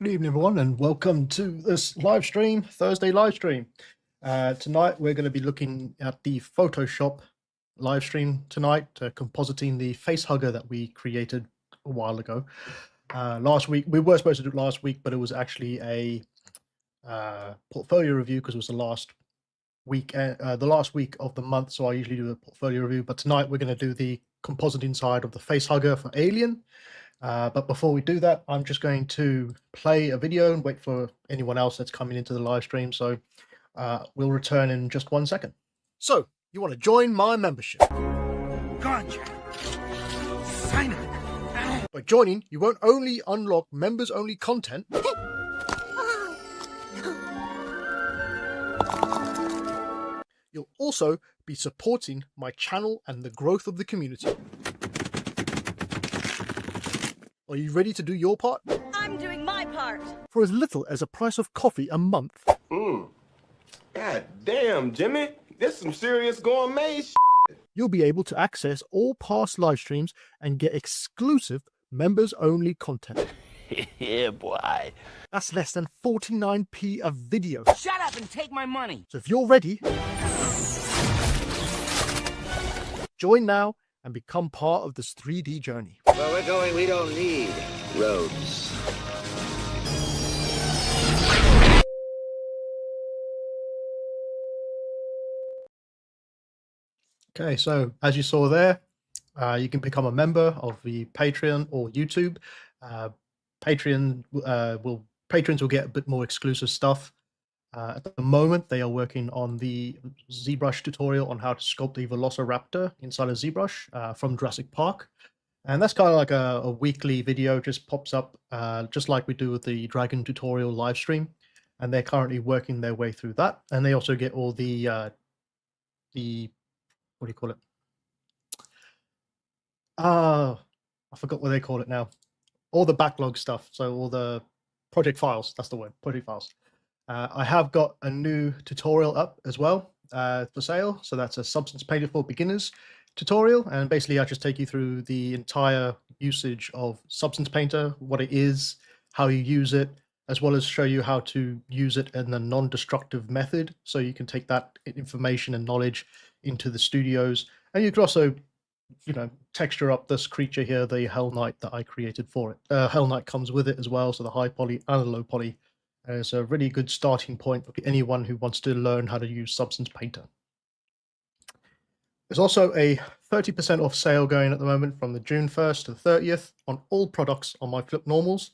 Good evening, everyone, and welcome to this live stream, Thursday live stream. Tonight, we're going to be looking at the Photoshop live stream tonight, compositing the Facehugger that we created a while ago. Last week, we were supposed to do it last week, but it was actually a portfolio review because it was the last week of the month, so I usually do a portfolio review. But tonight, we're going to do the compositing side of the Facehugger for Alien. But before we do that, I'm just going to play a video and wait for anyone else that's coming into the live stream. So we'll return in just 1 second. So you want to join my membership? Gotcha. Sign up. By joining, you won't only unlock members-only content, you'll also be supporting my channel and the growth of the community. Are you ready to do your part? I'm doing my part. For as little as a price of coffee a month. God damn, Jimmy. This some serious gourmet You'll be able to access all past live streams and get exclusive members-only content. Yeah, boy. That's less than 49p a video. Shut up and take my money. So if you're ready, join now and become part of this 3D journey. Where we're going, we don't need roads. Okay, so as you saw there, you can become a member of the Patreon or YouTube. Patrons will get a bit more exclusive stuff. At the moment, they are working on the ZBrush tutorial on how to sculpt the Velociraptor inside of ZBrush from Jurassic Park. And that's kind of like a weekly video, just pops up, just like we do with the Dragon tutorial live stream. And they're currently working their way through that. And they also get all the what do you call it? I forgot what they call it now. All the backlog stuff. So all the project files, that's the word, project files. I have got a new tutorial up as well for sale. So that's a Substance Painter for Beginners tutorial. And basically I just take you through the entire usage of Substance Painter, what it is, how you use it, as well as show you how to use it in a non-destructive method. So you can take that information and knowledge into the studios. And you can also, you know, texture up this creature here, the Hell Knight that I created for it. Hell Knight comes with it as well. So the high poly and the low poly. It's a really good starting point for anyone who wants to learn how to use Substance Painter. There's also a 30% off sale going at the moment from the June 1st to the 30th on all products on my Flip Normals.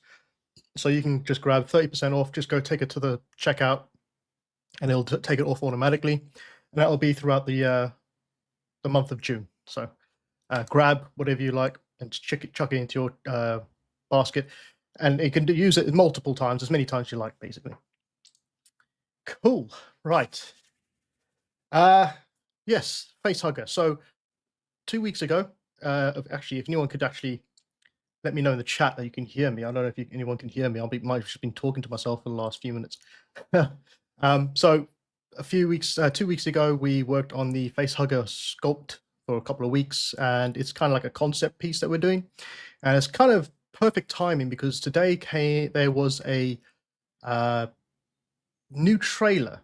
So you can just grab 30% off, just go take it to the checkout and it'll take it off automatically. And that'll be throughout the month of June. So grab whatever you like and chuck it into your basket. And you can use it multiple times, as many times as you like, basically. Cool. Right. Yes, Facehugger. So 2 weeks ago, actually, if anyone could actually let me know in the chat that you can hear me. I don't know if anyone can hear me. Might have just been talking to myself for the last few minutes. So a few weeks, 2 weeks ago, we worked on the Facehugger sculpt for a couple of weeks, and it's kind of like a concept piece that we're doing. And it's kind of perfect timing because today there was a new trailer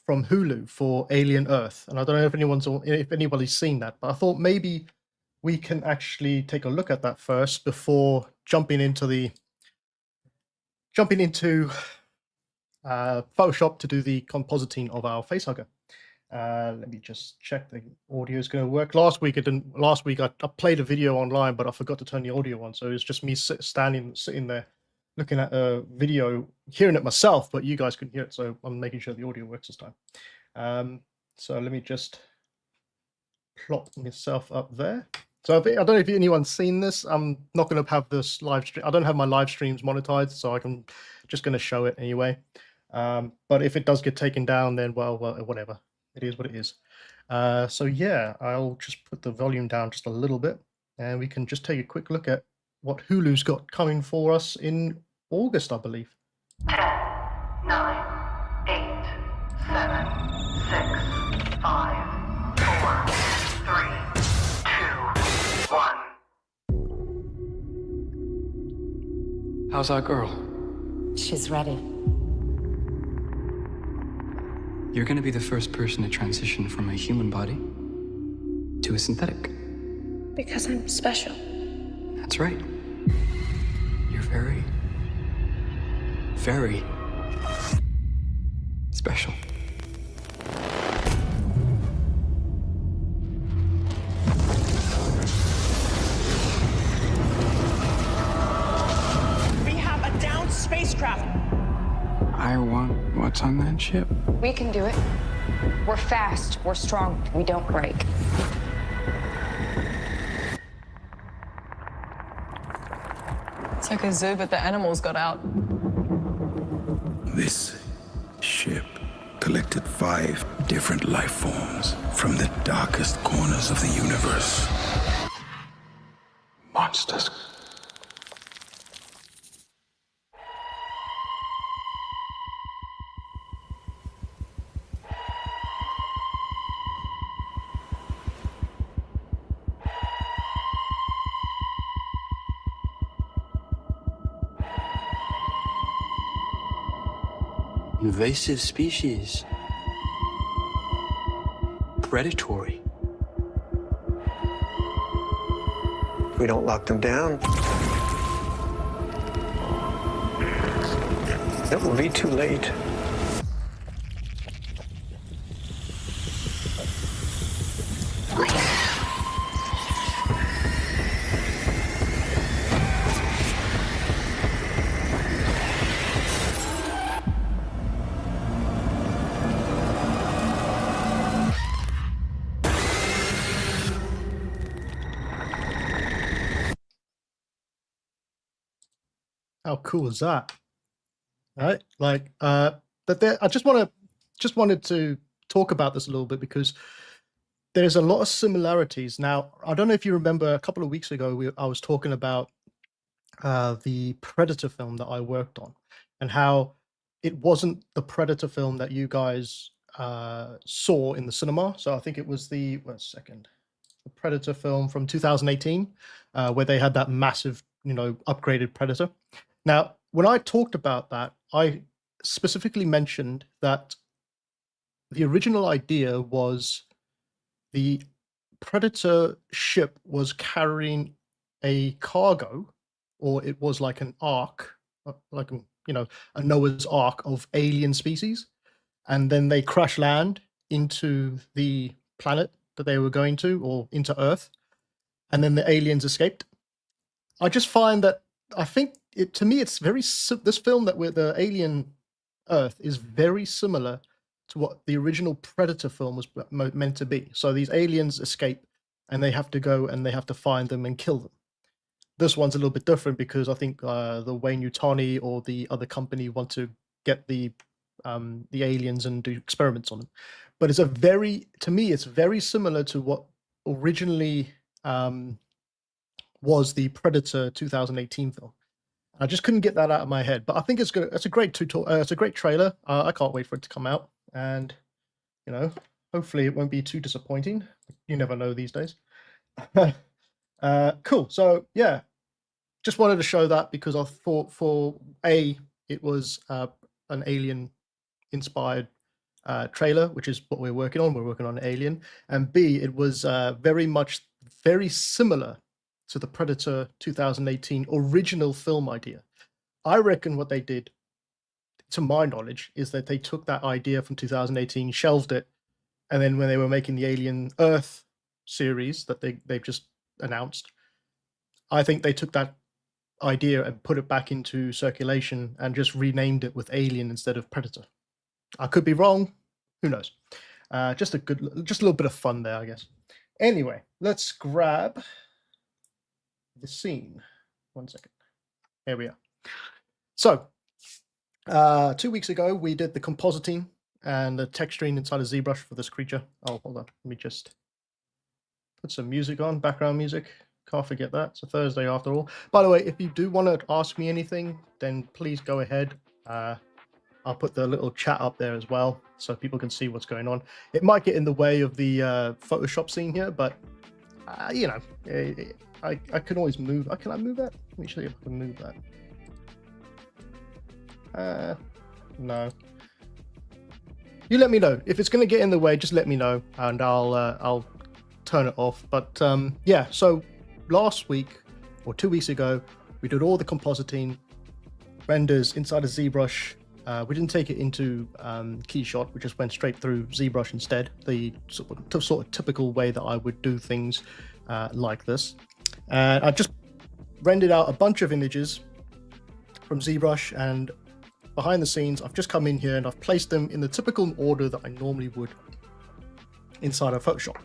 from Hulu for Alien Earth, and I don't know if anybody's seen that, but I thought maybe we can actually take a look at that first before jumping into Photoshop to do the compositing of our Facehugger. Let me just check the audio is going to work. Last week I played a video online, but I forgot to turn the audio on, so it's just me sitting there looking at a video, hearing it myself, but you guys couldn't hear it, so I'm making sure the audio works this time. So let me just plop myself up there. So I don't know if anyone's seen this. I'm not going to have this live stream. I don't have my live streams monetized, so I'm just going to show it anyway. But if it does get taken down, then well, whatever. It is what it is. So yeah, I'll just put the volume down just a little bit, and we can just take a quick look at what Hulu's got coming for us in August, I believe. 10, 9, 8, 7, 6, 5, 4, 3, 2, 1. How's our girl? She's ready. You're gonna be the first person to transition from a human body to a synthetic. Because I'm special. That's right. You're very, very special. We have a downed spacecraft. I want what's on that ship. We can do it. We're fast, we're strong, we don't break. It's like a zoo, but the animals got out. This ship collected 5 different life forms from the darkest corners of the universe. Monsters. Invasive species. Predatory. If we don't lock them down, it will be too late. How cool is that? Right? Like, I just wanted to talk about this a little bit because there's a lot of similarities. Now, I don't know if you remember a couple of weeks ago, I was talking about the Predator film that I worked on and how it wasn't the Predator film that you guys saw in the cinema. So I think it was the Predator film from 2018, where they had that massive, upgraded Predator. Now, when I talked about that, I specifically mentioned that the original idea was the Predator ship was carrying a cargo, or it was like an ark, like a Noah's Ark of alien species, and then they crash land into the planet that they were going to, or into Earth, and then the aliens escaped. I just find that to me it's very this film that with the alien Earth is very similar to what the original Predator film was meant to be. So these aliens escape and they have to go and they have to find them and kill them. This one's a little bit different because I think the Wayne-Utani or the other company want to get the aliens and do experiments on them. But to me it's very similar to what originally was the Predator 2018 film. I just couldn't get that out of my head, but I think it's good. It's a great it's a great trailer. I can't wait for it to come out, and hopefully it won't be too disappointing. You never know these days. Cool. So yeah, just wanted to show that because I thought it was an alien inspired trailer, which is what we're working on. We're working on Alien, and B, it was very similar to the Predator 2018 original film idea. I reckon what they did, to my knowledge, is that they took that idea from 2018, shelved it, and then when they were making the Alien Earth series that they've just announced, I think they took that idea and put it back into circulation and just renamed it with Alien instead of Predator. I could be wrong. Who knows? Just a little bit of fun there, I guess. Anyway, let's grab the scene. 1 second. Here we are. So 2 weeks ago we did the compositing and the texturing inside a ZBrush for this creature. Oh, hold on, let me just put some music on, background music. Can't forget that. It's a Thursday after all. By the way, if you do want to ask me anything, then please go ahead. I'll put the little chat up there as well so people can see what's going on. It might get in the way of the Photoshop scene here, but I can always move. Can I move that? Let me show you if I can move that. No. You let me know if it's going to get in the way. Just let me know, and I'll turn it off. But yeah. So last week or 2 weeks ago, we did all the compositing renders inside of ZBrush. We didn't take it into Keyshot. We just went straight through ZBrush instead. The sort of typical way that I would do things like this. And I just rendered out a bunch of images from ZBrush, and behind the scenes, I've just come in here and I've placed them in the typical order that I normally would inside of Photoshop.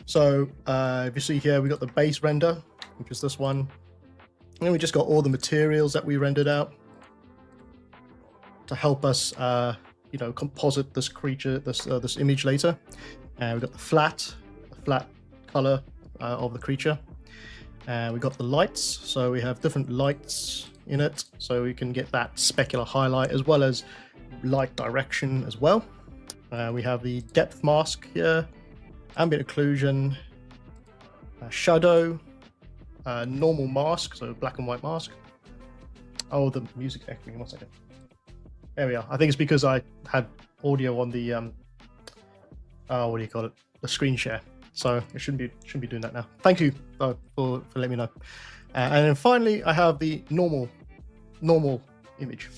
So if you see here, we got the base render, which is this one. And then we just got all the materials that we rendered out to help us, you know, composite this creature, this image later. And we got the flat color of the creature. And we got the lights, so we have different lights in it, so we can get that specular highlight as well as light direction as well. We have the depth mask here, ambient occlusion, shadow, normal mask, so black and white mask. Oh, the music echoing. 1 second. There we are. I think it's because I had audio on the what do you call it? The screen share. So it shouldn't be doing that now. Thank you for letting me know. And then finally, I have the normal image,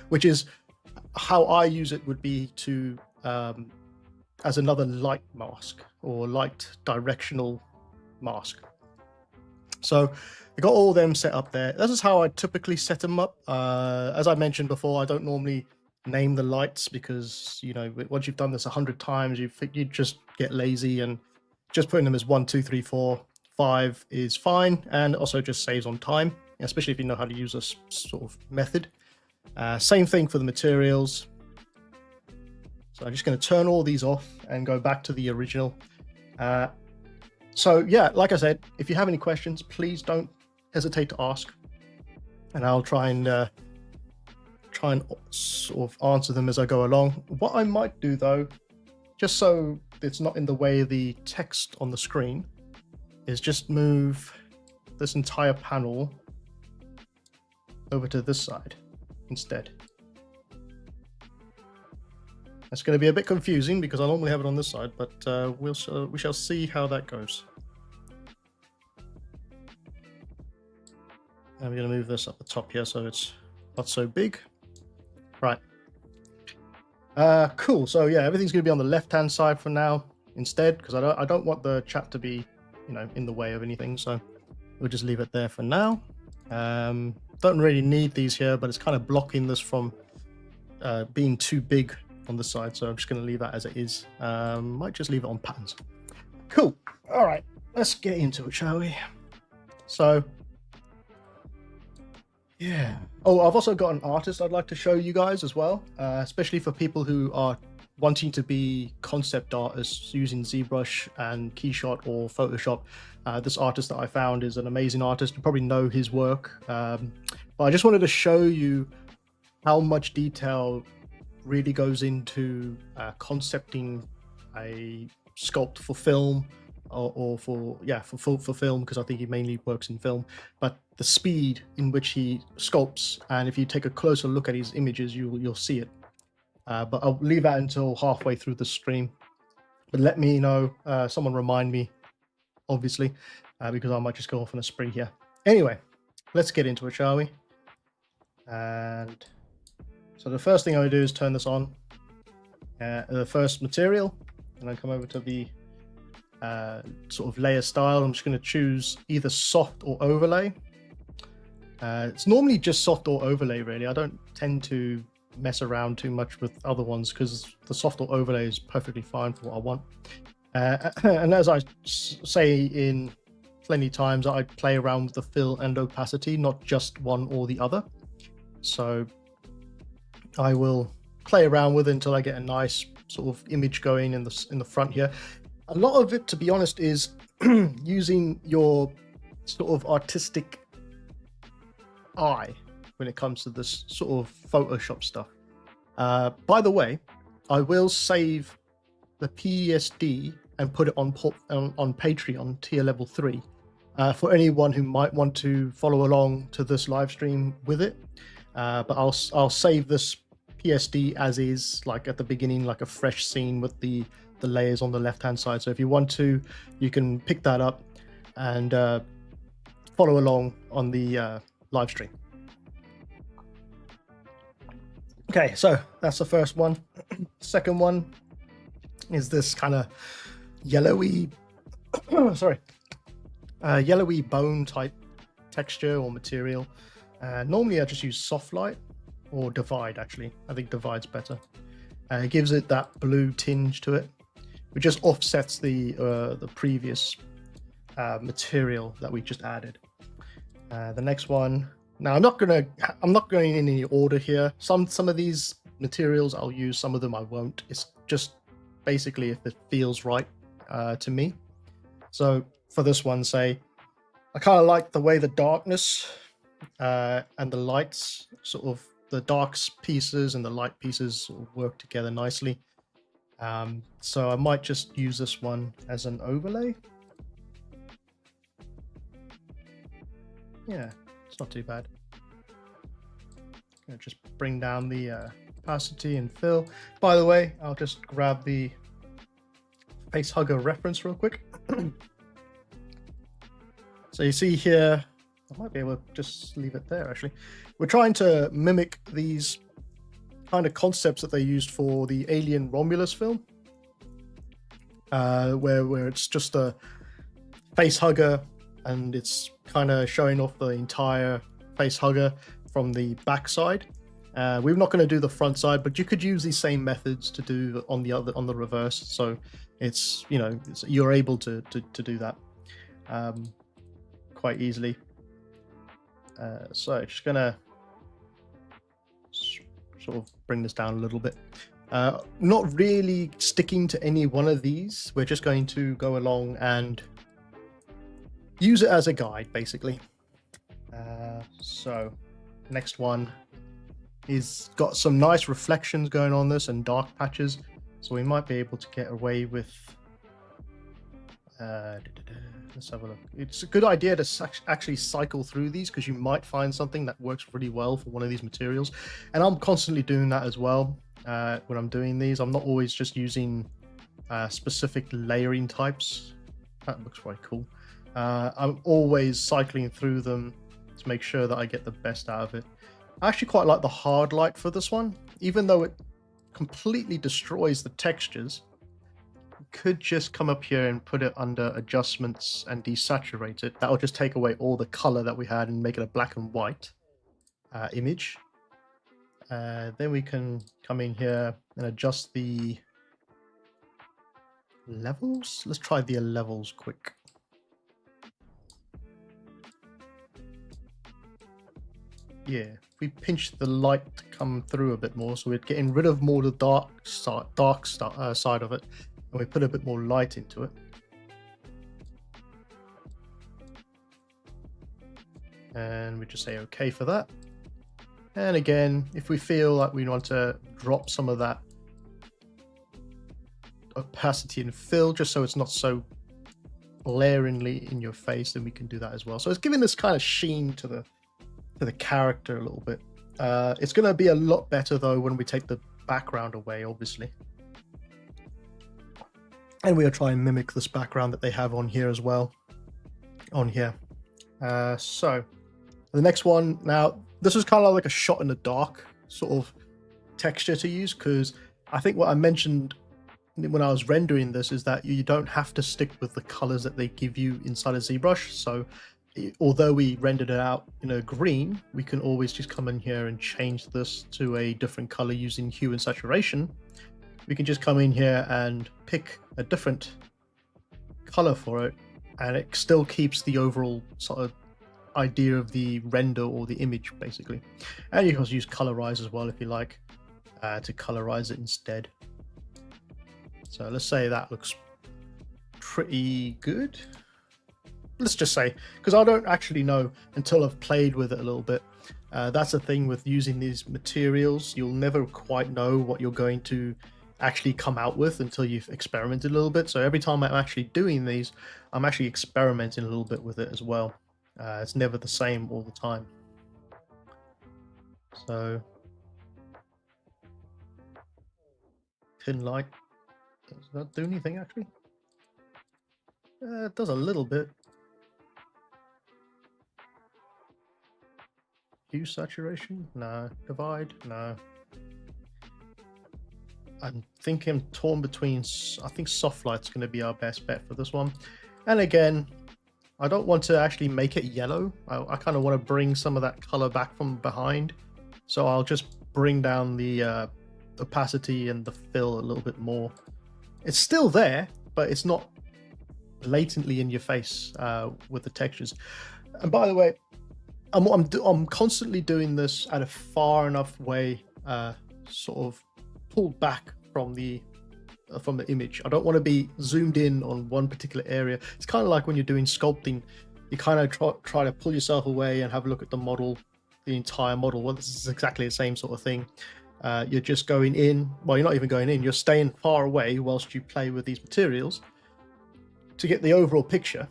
which is how I use it would be to as another light mask or light directional mask. So I got all them set up there. This is how I typically set them up. As I mentioned before, I don't normally name the lights because, you know, once you've done this 100 times, you just get lazy, and just putting them as 1, 2, 3, 4, 5 is fine, and also just saves on time, especially if you know how to use this sort of method. Same thing for the materials. So I'm just going to turn all these off and go back to the original. So yeah, like I said, if you have any questions, please don't hesitate to ask, and I'll try and sort of answer them as I go along. What I might do though, just so it's not in the way of the text on the screen, is just move this entire panel over to this side instead. It's going to be a bit confusing because I normally have it on this side, but we shall see how that goes. And we're going to move this up the top here so it's not so big. Right. Cool. So yeah, everything's going to be on the left-hand side for now instead, because I don't want the chat to be, you know, in the way of anything. So we'll just leave it there for now. Don't really need these here, but it's kind of blocking this from being too big on the side. So I'm just going to leave that as it is. Might just leave it on patterns. Cool. All right, let's get into it, shall we? So yeah. Oh, I've also got an artist I'd like to show you guys as well, especially for people who are wanting to be concept artists using ZBrush and Keyshot or Photoshop. This artist that I found is an amazing artist. You probably know his work, but I just wanted to show you how much detail really goes into concepting a sculpt for film, or for film, because I think he mainly works in film. But the speed in which he sculpts, and if you take a closer look at his images, you'll see it. But I'll leave that until halfway through the stream. But let me know, someone remind me, obviously, because I might just go off on a spree here. Anyway, let's get into it, shall we? And so the first thing I'm going to do is turn this on, the first material, and then come over to the sort of layer style. I'm just going to choose either soft or overlay. It's normally just soft or overlay, really. I don't tend to mess around too much with other ones because the soft or overlay is perfectly fine for what I want. And as I say in plenty times, I play around with the fill and opacity, not just one or the other. So I will play around with it until I get a nice sort of image going in the front here. A lot of it, to be honest, is using your sort of artistic eye when it comes to this sort of Photoshop stuff. By the way, I will save the PSD and put it on Patreon tier level 3 for anyone who might want to follow along to this live stream with it. but I'll save this PSD as is, like at the beginning, like a fresh scene with the layers on the left hand side. So if you want to, you can pick that up and follow along on the live stream. Okay, so that's the first one. Second one is this kind of yellowy yellowy bone type texture or material. Normally I just use soft light or divide. Actually, I think divide's better. It gives it that blue tinge to it, which just offsets the previous material that we just added. The next one, now I'm not going in any order here. Some of these materials I'll use, some of them I won't. It's just basically if it feels right to me. So for this one, say, I kind of like the way the darkness and the lights, sort of the dark pieces and the light pieces sort of work together nicely. So I might just use this one as an overlay. Yeah, it's not too bad. Gonna just bring down the opacity and fill. By the way, I'll just grab the Facehugger reference real quick. So you see here, I might be able to just leave it there actually. We're trying to mimic these kind of concepts that they used for the Alien Romulus film, where it's just a Facehugger and it's kind of showing off the entire Facehugger from the back side. We're not going to do the front side, but you could use these same methods to do on the reverse. So it's, you know, you're able to do that quite easily. So just gonna sort of bring this down a little bit. Not really sticking to any one of these. We're just going to go along and use it as a guide, basically. So next one is got some nice reflections going on this and dark patches, so we might be able to get away with let's have a look. It's a good idea to actually cycle through these, because you might find something that works really well for one of these materials, and I'm constantly doing that as well. When I'm doing these, I'm not always just using specific layering types. That looks quite cool. I'm always cycling through them to make sure that I get the best out of it. I actually quite like the hard light for this one, even though it completely destroys the textures. You could just come up here and put it under adjustments and desaturate it. That'll just take away all the color that we had and make it a black and white image. Then we can come in here and adjust the levels. Let's try the levels quick. Yeah, we pinch the light to come through a bit more, so we're getting rid of more of the dark side of it, and we put a bit more light into it. And we just say okay for that. And again, if we feel like we want to drop some of that opacity and fill, just so it's not so blaringly in your face, then we can do that as well. So it's giving this kind of sheen to the character a little bit. It's going to be a lot better though when we take the background away, obviously. And we'll try and mimic this background that they have on here as well. On here. So the next one, now this is kind of like a shot in the dark sort of texture to use, because I think what I mentioned when I was rendering this is that you don't have to stick with the colors that they give you inside of ZBrush. So although we rendered it out in a green, we can always just come in here and change this to a different color using hue and saturation. We can just come in here and pick a different color for it, and it still keeps the overall sort of idea of the render or the image, basically. And you can also use colorize as well if you like, to colorize it instead. So let's say that looks pretty good. Let's just say, because I don't actually know until I've played with it a little bit. That's the thing with using these materials. You'll never quite know what you're going to actually come out with until you've experimented a little bit. So every time I'm actually doing these, I'm actually experimenting a little bit with it as well. It's never the same all the time. So thin light, does that do anything actually? It does a little bit. Hue saturation? No. Divide? No. I'm thinking I'm torn between, I think soft light's going to be our best bet for this one. And again, I don't want to actually make it yellow. I kind of want to bring some of that color back from behind. So I'll just bring down the opacity and the fill a little bit more. It's still there, but it's not latently in your face with the textures. And by the way, I'm constantly doing this at a far enough way, sort of pulled back from the image. I don't want to be zoomed in on one particular area. It's kind of like when you're doing sculpting, you kind of try to pull yourself away and have a look at the model, the entire model. Well, this is exactly the same sort of thing. You're just going in, well, you're not even going in, you're staying far away whilst you play with these materials to get the overall picture,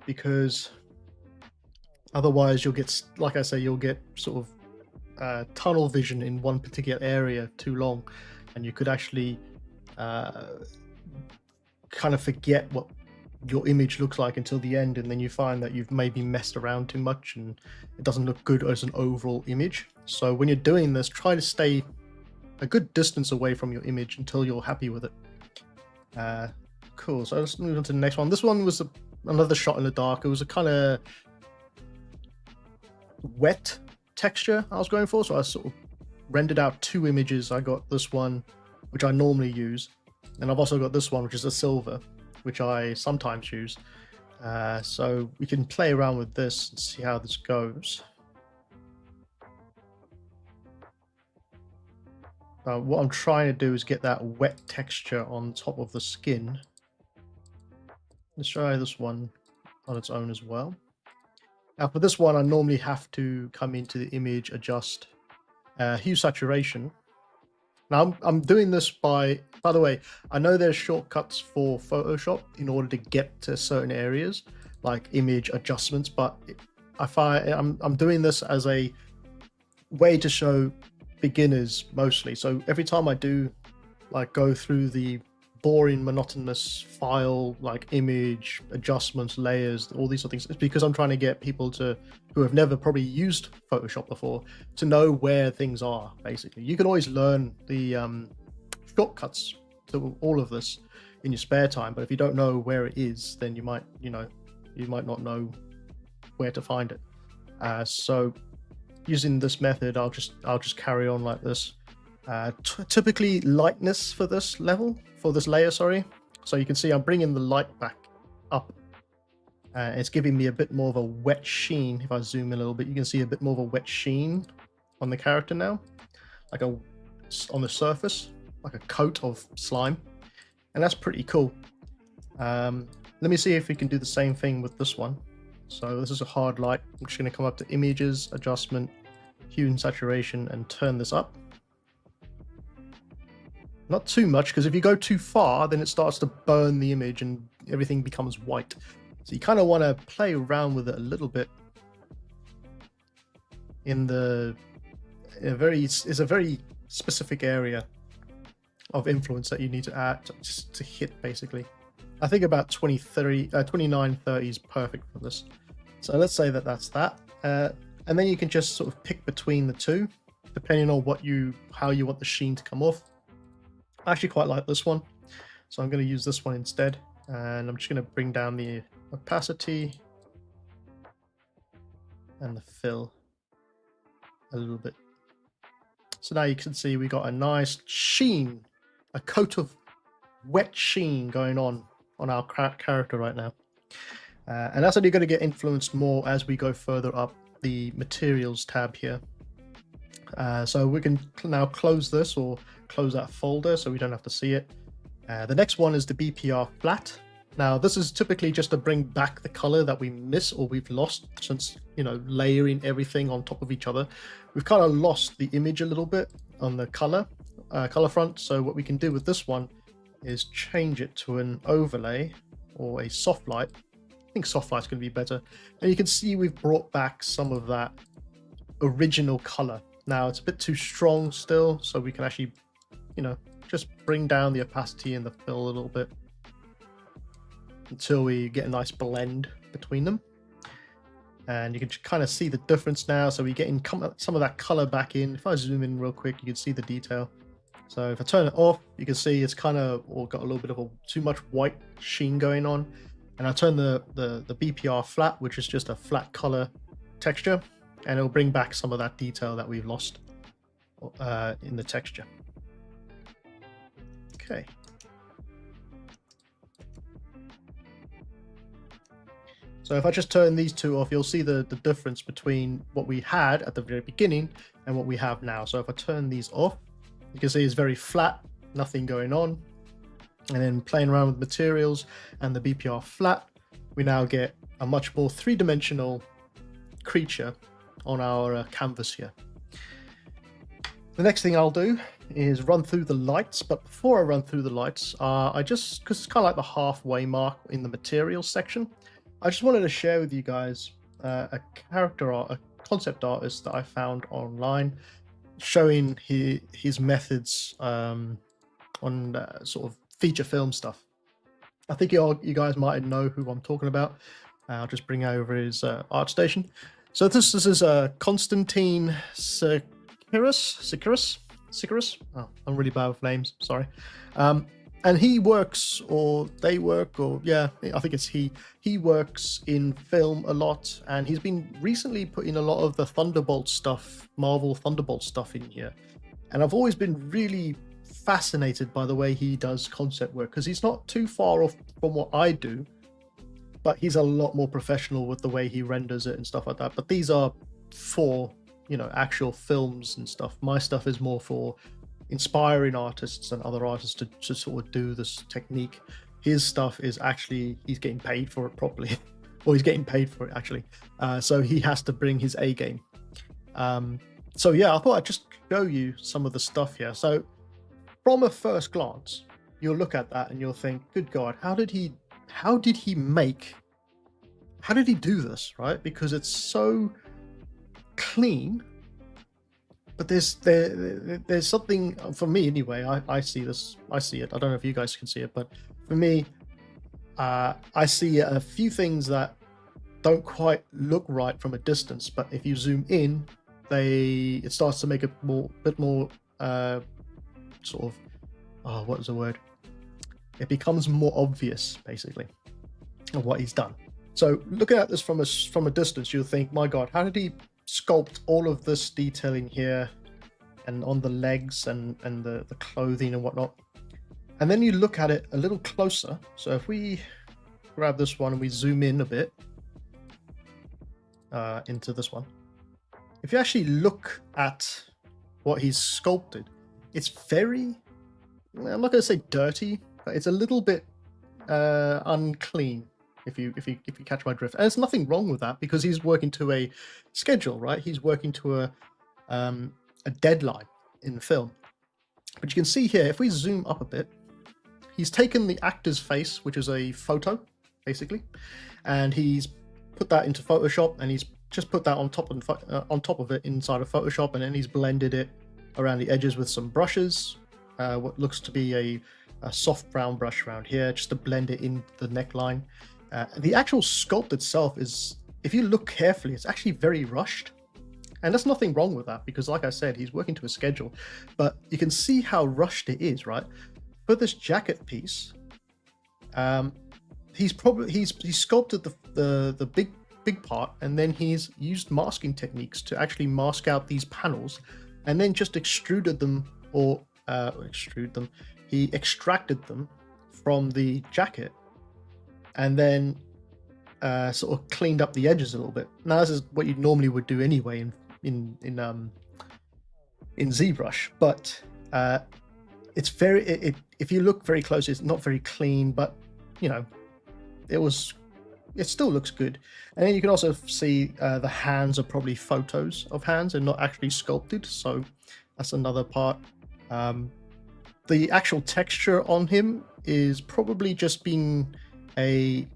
because otherwise you'll get, like I say, you'll get sort of tunnel vision in one particular area too long, and you could actually kind of forget what your image looks like until the end, and then you find that you've maybe messed around too much and it doesn't look good as an overall image. So when you're doing this, try to stay a good distance away from your image until you're happy with it. Cool, so let's move on to the next one. This one was another shot in the dark. It was a kind of wet texture I was going for, so I sort of rendered out two images. I got this one, which I normally use, and I've also got this one, which is a silver, which I sometimes use. So we can play around with this and see how this goes. What I'm trying to do is get that wet texture on top of the skin. Let's try this one on its own as well. Now for this one, I normally have to come into the image, adjust hue saturation. Now I'm doing this by the way, I know there's shortcuts for Photoshop in order to get to certain areas, like image adjustments, but I find I'm doing this as a way to show beginners mostly. So every time I do like go through the boring, monotonous file, like image adjustments, layers, all these sort of things, it's because I'm trying to get people who have never probably used Photoshop before to know where things are. Basically, you can always learn the shortcuts to all of this in your spare time, but if you don't know where it is, then you might not know where to find it. So using this method, I'll just carry on like this. Typically lightness for this layer, sorry. So you can see I'm bringing the light back up. It's giving me a bit more of a wet sheen. If I zoom in a little bit, you can see a bit more of a wet sheen on the character now, like on the surface, like a coat of slime, and that's pretty cool. Let me see if we can do the same thing with this one. So this is a hard light. I'm just going to come up to images, adjustment, hue and saturation, and turn this up. Not too much, because if you go too far, then it starts to burn the image and everything becomes white. So you kind of want to play around with it a little bit. It's a very specific area of influence that you need to add to hit, basically. I think about 29-30 is perfect for this. So let's say that that's that. And then you can just sort of pick between the two, depending on how you want the sheen to come off. I actually quite like this one, so I'm going to use this one instead. And I'm just going to bring down the opacity and the fill a little bit. So now you can see we got a nice sheen, a coat of wet sheen going on our character right now. And that's only going to get influenced more as we go further up the materials tab here. So we can now close this or close that folder so we don't have to see it. The next one is the BPR flat. Now this is typically just to bring back the color that we miss or we've lost since, layering everything on top of each other. We've kind of lost the image a little bit on the color front. So what we can do with this one is change it to an overlay or a soft light. I think soft light's going to be better. And you can see we've brought back some of that original color. Now it's a bit too strong still, so we can actually, you know, just bring down the opacity and the fill a little bit until we get a nice blend between them. And you can kind of see the difference now. So we get in some of that color back in. If I zoom in real quick, you can see the detail. So if I turn it off, you can see it's kind of got a little bit of too much white sheen going on. And I turn the BPR flat, which is just a flat color texture, and it'll bring back some of that detail that we've lost in the texture. Okay. So if I just turn these two off, you'll see the difference between what we had at the very beginning and what we have now. So if I turn these off, you can see it's very flat, nothing going on. And then playing around with materials and the BPR flat, we now get a much more three-dimensional creature on our canvas here. The next thing I'll do is run through the lights, but before I run through the lights, because it's kind of like the halfway mark in the materials section, I just wanted to share with you guys a concept artist that I found online, showing his methods on sort of feature film stuff. I think you guys might know who I'm talking about. I'll just bring over his ArtStation. So this is Konstantin Sikiris. Oh, I'm really bad with names, sorry. And he works, or they work, or yeah, I think it's he works in film a lot, and he's been recently putting a lot of the Thunderbolt stuff, Marvel Thunderbolt stuff in here. And I've always been really fascinated by the way he does concept work, because he's not too far off from what I do, but he's a lot more professional with the way he renders it and stuff like that. But these are for, you know, actual films and stuff. My stuff is more for inspiring artists and other artists to sort of do this technique. His stuff is actually, he's getting paid for it properly, or he's getting paid for it actually. So he has to bring his A game. So yeah, I thought I'd just show you some of the stuff here. So from a first glance, you'll look at that and you'll think, good God, how did he do this, right? Because it's so clean. But there's something, for me anyway, I see this, I see it. I don't know if you guys can see it, but for me, I see a few things that don't quite look right from a distance, but if you zoom in, it starts to make a bit more sort of, what is the word? It becomes more obvious, basically, of what he's done. So looking at this from a distance, you'll think, my God, how did he sculpt all of this detailing here and on the legs and the clothing and whatnot? And then you look at it a little closer. So if we grab this one and we zoom in a bit into this one, if you actually look at what he's sculpted, it's very, I'm not going to say dirty, but it's a little bit unclean. If you catch my drift. And there's nothing wrong with that, because he's working to a schedule, right? He's working to a deadline in the film. But you can see here, if we zoom up a bit, he's taken the actor's face, which is a photo, basically, and he's put that into Photoshop, and he's just put that on top of it inside of Photoshop, and then he's blended it around the edges with some brushes, what looks to be a soft brown brush around here, just to blend it in the neckline. The actual sculpt itself is, if you look carefully, it's actually very rushed. And there's nothing wrong with that, because like I said, he's working to a schedule. But you can see how rushed it is, right? For this jacket piece, he's sculpted the big part, and then he's used masking techniques to actually mask out these panels, and then just extruded them, or he extracted them from the jacket, and then sort of cleaned up the edges a little bit. Now this is what you normally would do anyway in ZBrush, but it's very, if you look very close, it's not very clean, but you know, it still looks good. And then you can also see the hands are probably photos of hands and not actually sculpted, so that's another part. The actual texture on him is probably just being a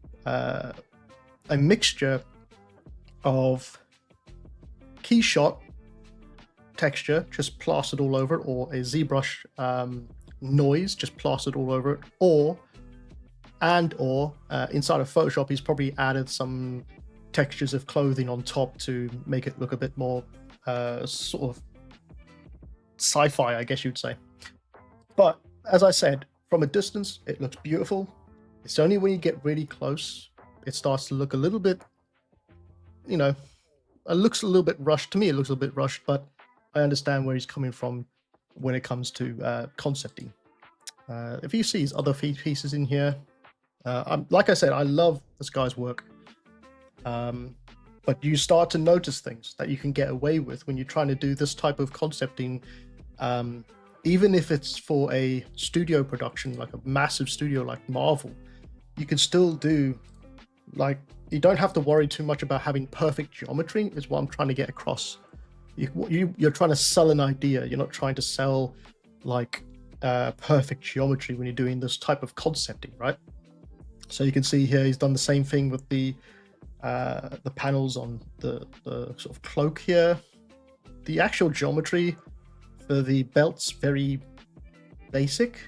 mixture of key shot texture just plastered all over it, or a ZBrush noise just plastered all over it, or inside of Photoshop he's probably added some textures of clothing on top to make it look a bit more sort of sci-fi, I guess you'd say. But as I said, from a distance it looks beautiful. It's only when you get really close it starts to look a little bit, you know, it looks a little bit rushed. To me it looks a little bit rushed, but I understand where he's coming from when it comes to concepting. If you see his other pieces in here, like I said, I love this guy's work. But you start to notice things that you can get away with when you're trying to do this type of concepting, even if it's for a studio production, like a massive studio like Marvel. You can still do, like, you don't have to worry too much about having perfect geometry, is what I'm trying to get across. You're trying to sell an idea. You're not trying to sell like perfect geometry when you're doing this type of concepting, right? So you can see here he's done the same thing with the panels on the sort of cloak here. The actual geometry for the belt's very basic.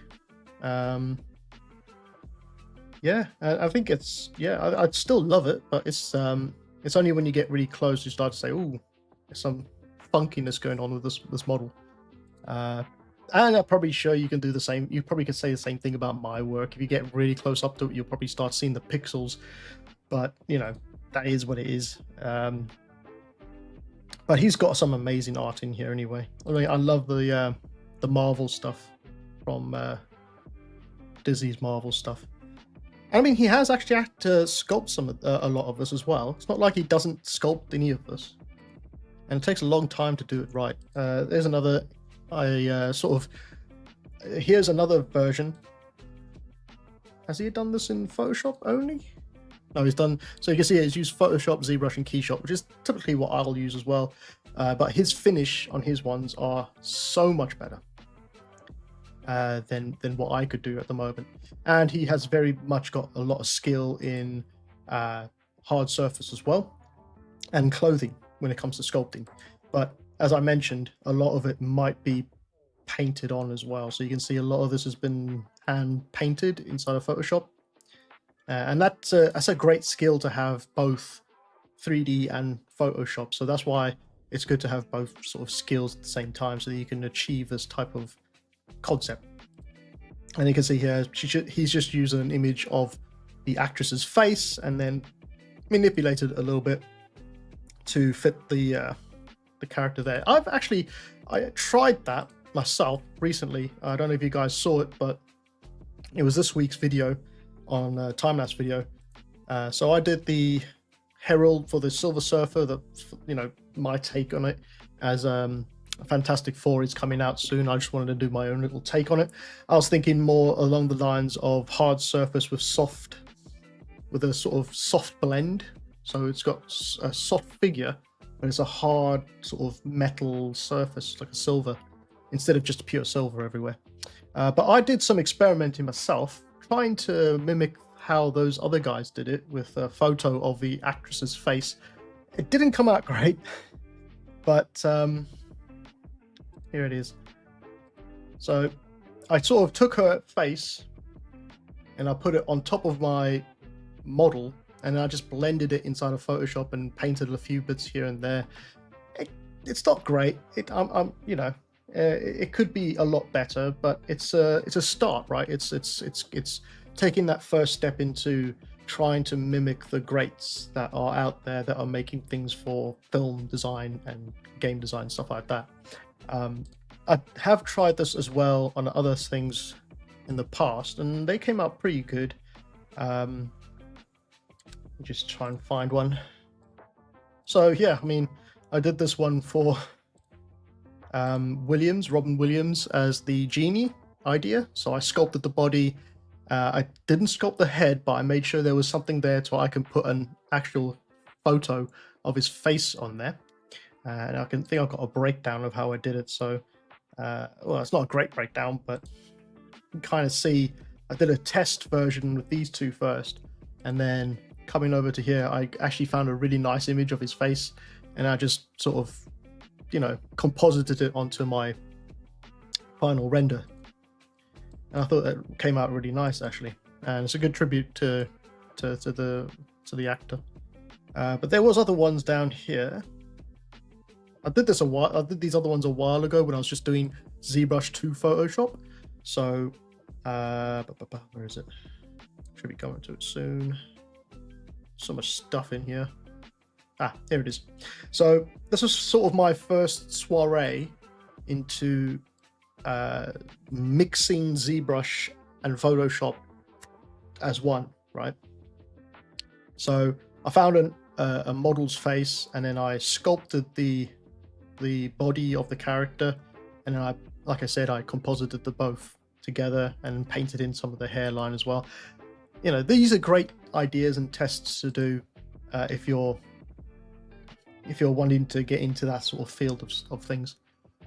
Yeah, I think it's, yeah, I'd still love it, but it's only when you get really close you start to say, ooh, there's some funkiness going on with this model. And I'm probably sure you can do the same. You probably could say the same thing about my work. If you get really close up to it, you'll probably start seeing the pixels. But you know, that is what it is. But he's got some amazing art in here anyway. I mean, I love the Marvel stuff from Disney's Marvel stuff. I mean, he has actually had to sculpt a lot of this as well. It's not like he doesn't sculpt any of this, and it takes a long time to do it right. There's another. Here's another version. Has he done this in Photoshop only? No, he's done. So you can see he's used Photoshop, ZBrush, and Keyshot, which is typically what I'll use as well. But his finish on his ones are so much better than what I could do at the moment. And he has very much got a lot of skill in hard surface as well, and clothing when it comes to sculpting. But as I mentioned, a lot of it might be painted on as well. So you can see a lot of this has been hand painted inside of Photoshop. And that's a great skill to have, both 3D and Photoshop. So that's why it's good to have both sort of skills at the same time, so that you can achieve this type of concept. And you can see here, he's just used an image of the actress's face and then manipulated a little bit to fit the character there. I tried that myself recently. I don't know if you guys saw it, but it was this week's video on Timelapse video. So I did the Herald for the Silver Surfer, my take on it, as Fantastic Four is coming out soon. I just wanted to do my own little take on it. I was thinking more along the lines of hard surface with a sort of soft blend. So it's got a soft figure, but it's a hard sort of metal surface, like a silver, instead of just pure silver everywhere. But I did some experimenting myself, trying to mimic how those other guys did it with a photo of the actress's face. It didn't come out great, but here it is. So I sort of took her face and I put it on top of my model, and I just blended it inside of Photoshop and painted a few bits here and there. It's not great. It could be a lot better, but it's a start, right? It's taking that first step into trying to mimic the greats that are out there that are making things for film design and game design, stuff like that. I have tried this as well on other things in the past, and they came out pretty good. Just try and find one. So yeah, I mean, I did this one for Robin Williams as the genie idea. So I sculpted the body. I didn't sculpt the head, but I made sure there was something there so I can put an actual photo of his face on there. And I think I've got a breakdown of how I did it. So, well, it's not a great breakdown, but you can kind of see I did a test version with these two first, and then coming over to here, I actually found a really nice image of his face, and I just sort of, composited it onto my final render. And I thought that came out really nice, actually. And it's a good tribute to the actor. But there was other ones down here. I did these other ones a while ago when I was just doing ZBrush to Photoshop. So, where is it? Should be coming to it soon. So much stuff in here. Here it is. So this was sort of my first soiree into mixing ZBrush and Photoshop as one, right? So I found a model's face, and then I sculpted the body of the character, and then like I said, I composited the both together and painted in some of the hairline as well. These are great ideas and tests to do if you're wanting to get into that sort of field of things.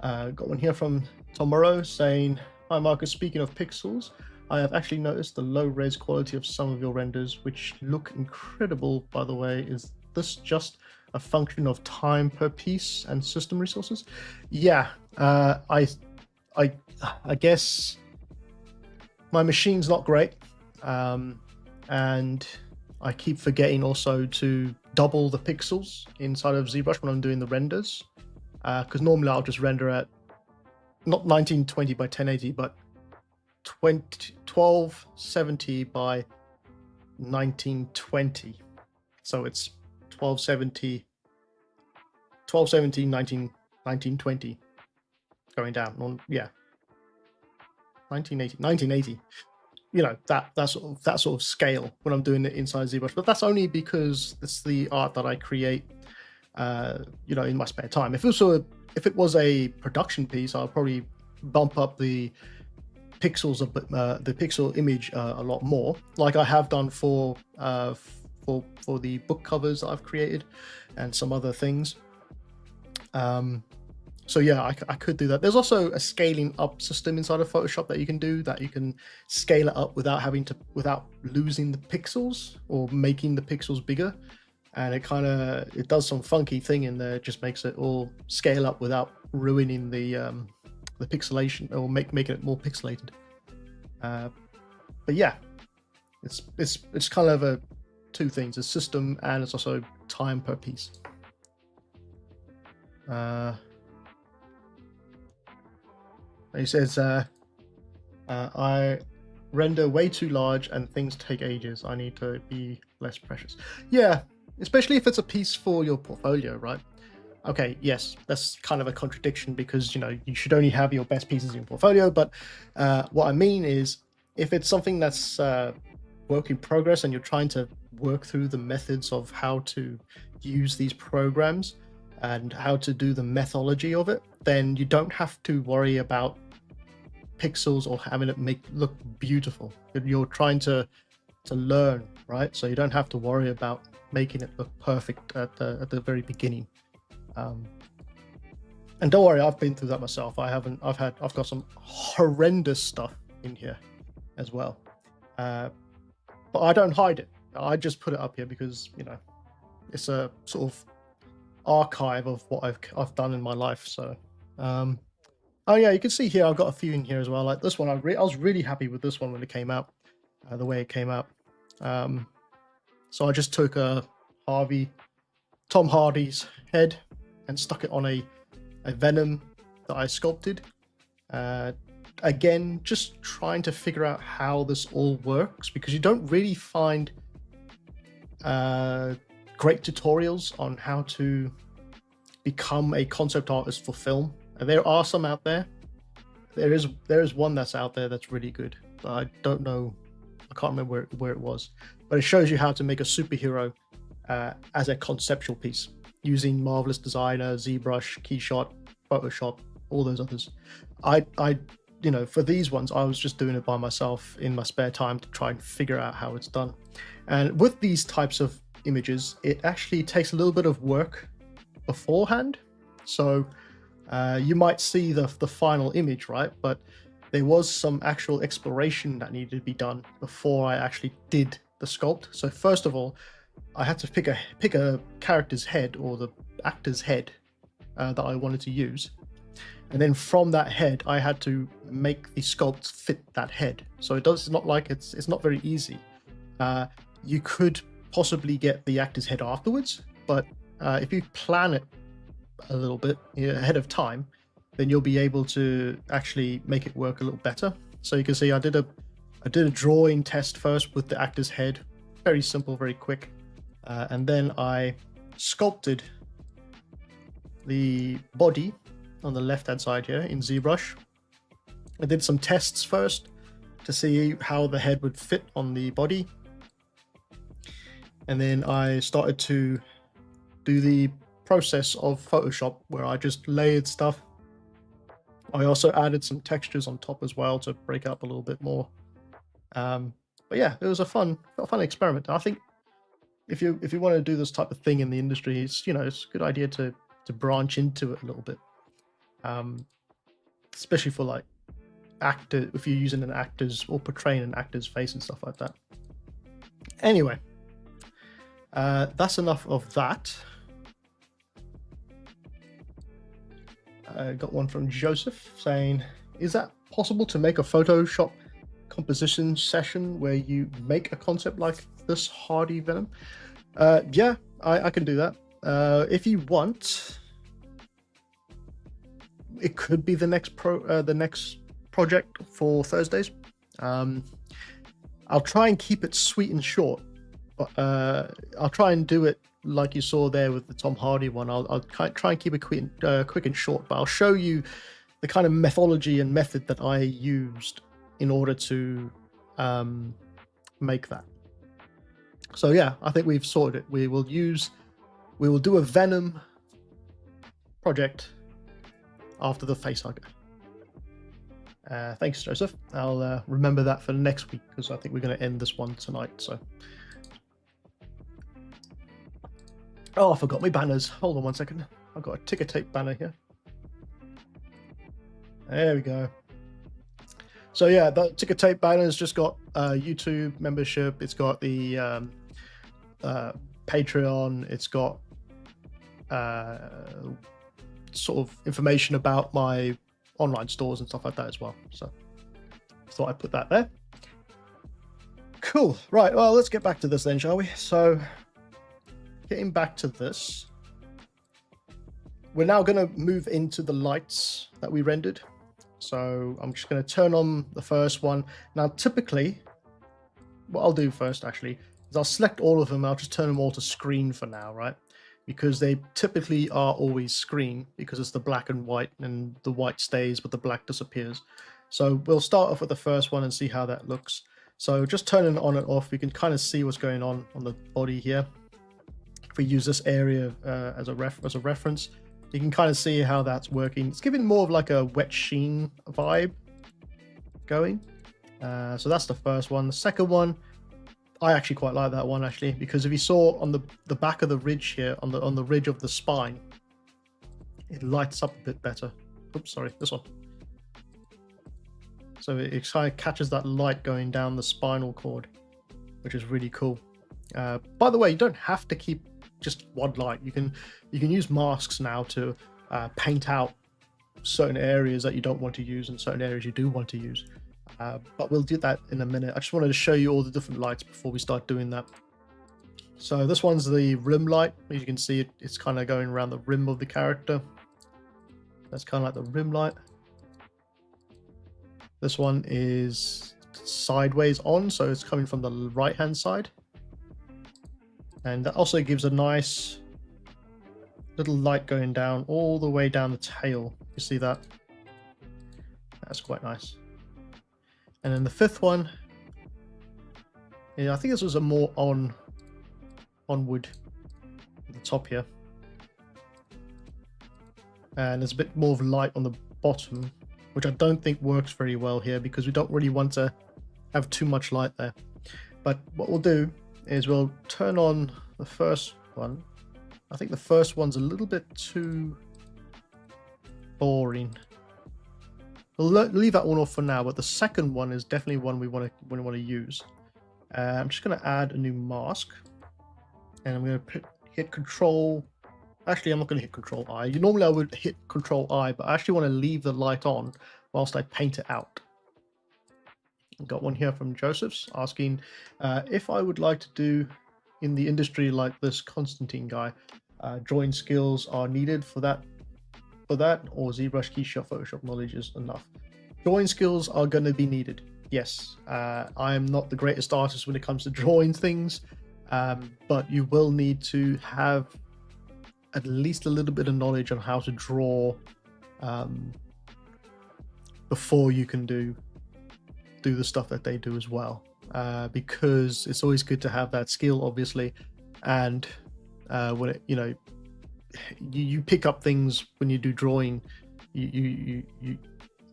Got one here from Tomorrow saying, "Hi Marcus, speaking of pixels, I have actually noticed the low res quality of some of your renders, which look incredible, by the way. Is this just a function of time per piece and system resources?" Yeah, I guess my machine's not great, and I keep forgetting also to double the pixels inside of ZBrush when I'm doing the renders, because normally I'll just render at not 1920 by 1080, but 1270 by 1920. So it's 1270 1920 going down. Yeah, 1980. That sort of scale when I'm doing it inside ZBrush. But that's only because it's the art that I create, in my spare time. If it was a production piece, I'll probably bump up the pixels of the pixel image a lot more, like I have done for the book covers that I've created and some other things. So yeah, I could do that. There's also a scaling up system inside of Photoshop that you can do, that you can scale it up without losing the pixels or making the pixels bigger. And it does some funky thing in there. It just makes it all scale up without ruining the pixelation, or making it more pixelated. But yeah, it's kind of two things: a system, and it's also time per piece. He says, I render way too large and things take ages. I need to be less precious. Yeah, especially if it's a piece for your portfolio, right? Okay, yes, that's kind of a contradiction, because you should only have your best pieces in your portfolio. But what I mean is, if it's something that's work in progress and you're trying to work through the methods of how to use these programs and how to do the methodology of it, then you don't have to worry about pixels or having it look beautiful. You're trying to learn, right? So you don't have to worry about making it look perfect at the very beginning. And don't worry, I've been through that myself. I've got some horrendous stuff in here as well, but I don't hide it. I just put it up here because it's a sort of archive of what I've done in my life. So oh yeah, you can see here I've got a few in here as well. Like this one, I was really happy with this one when it came out, the way it came out. So I just took Tom Hardy's head and stuck it on a Venom that I sculpted. Again, just trying to figure out how this all works, because you don't really find great tutorials on how to become a concept artist for film. And there are some out there. There is one that's out there that's really good. I don't know, I can't remember where it was, but it shows you how to make a superhero as a conceptual piece using Marvelous Designer, ZBrush, Keyshot, Photoshop, all those others. For these ones, I was just doing it by myself in my spare time to try and figure out how it's done. And with these types of images, it actually takes a little bit of work beforehand. So you might see the final image, right? But there was some actual exploration that needed to be done before I actually did the sculpt. So first of all, I had to pick a character's head, or the actor's head, that I wanted to use. And then from that head, I had to make the sculpt fit that head. So it's not like it's not very easy. You could possibly get the actor's head afterwards, but if you plan it a little bit ahead of time, then you'll be able to actually make it work a little better. So you can see I did a drawing test first with the actor's head, very simple, very quick, and then I sculpted the body on the left hand side here in ZBrush. I did some tests first to see how the head would fit on the body, and then I started to do the process of Photoshop where I just layered stuff. I also added some textures on top as well to break up a little bit more. But yeah, it was a fun experiment. I think if you want to do this type of thing in the industry, it's it's a good idea to branch into it a little bit. Especially for like actor, if you're using an actor's or portraying an actor's face and stuff like that. Anyway, that's enough of that. I got one from Joseph saying, is that possible to make a Photoshop composition session where you make a concept like this Hardy Venom? Yeah, I can do that. If you want, it could be the next project for Thursdays. I'll try and keep it sweet and short, but I'll try and do it like you saw there with the Tom Hardy one. I'll try and keep it quick and short, but I'll show you the kind of methodology and method that I used in order to make that. So yeah, I think we've sorted it. We will do a Venom project after the Facehugger. Thanks, Joseph. I'll remember that for next week, because I think we're going to end this one tonight. So, oh, I forgot my banners. Hold on one second. I've got a ticker tape banner here. There we go. So yeah, the ticker tape banner's just got YouTube membership. It's got the Patreon. It's got sort of information about my online stores and stuff like that as well. So I thought I'd put that there. Cool. Right, well, let's get back to this then, shall we? So getting back to this, we're now going to move into the lights that we rendered. So I'm just going to turn on the first one. Now, typically, what I'll do first, actually, is I'll select all of them. I'll just turn them all to screen for now, right? Because they typically are always screen, because it's the black and white, and the white stays, but the black disappears. So we'll start off with the first one and see how that looks. So just turning it on and off, we can kind of see what's going on the body here. If we use this area as a reference, you can kind of see how that's working. It's giving more of like a wet sheen vibe going. So that's the first one. The second one, I actually quite like that one, actually, because if you saw on the back of the ridge here, on the ridge of the spine, it lights up a bit better. Oops, sorry, this one. So it kind of catches that light going down the spinal cord, which is really cool. By the way, you don't have to keep just one light. You can use masks now to paint out certain areas that you don't want to use and certain areas you do want to use. But we'll do that in a minute. I just wanted to show you all the different lights before we start doing that. So this one's the rim light. As you can see, it's kind of going around the rim of the character. That's kind of like the rim light. This one is sideways on, so it's coming from the right hand side. And that also gives a nice little light going down all the way down the tail. You see that? That's quite nice. And then the fifth one, yeah, I think this was a more onward at the top here. And there's a bit more of light on the bottom, which I don't think works very well here, because we don't really want to have too much light there. But what we'll do is we'll turn on the first one. I think the first one's a little bit too boring. We'll leave that one off for now, but the second one is definitely one we want to use. I'm just going to add a new mask, and I'm going to hit Control Actually, I'm not going to hit Control I. Normally I would hit Control I, but I actually want to leave the light on whilst I paint it out. Got one here from Joseph's asking if I would like to do in the industry like this Constantine guy, drawing skills are needed for that, or ZBrush, Keyshot, Photoshop knowledge is enough. Drawing skills are going to be needed. Yes, I am not the greatest artist when it comes to drawing things, but you will need to have at least a little bit of knowledge on how to draw before you can do the stuff that they do as well, because it's always good to have that skill, obviously. And when it, you pick up things when you do drawing, you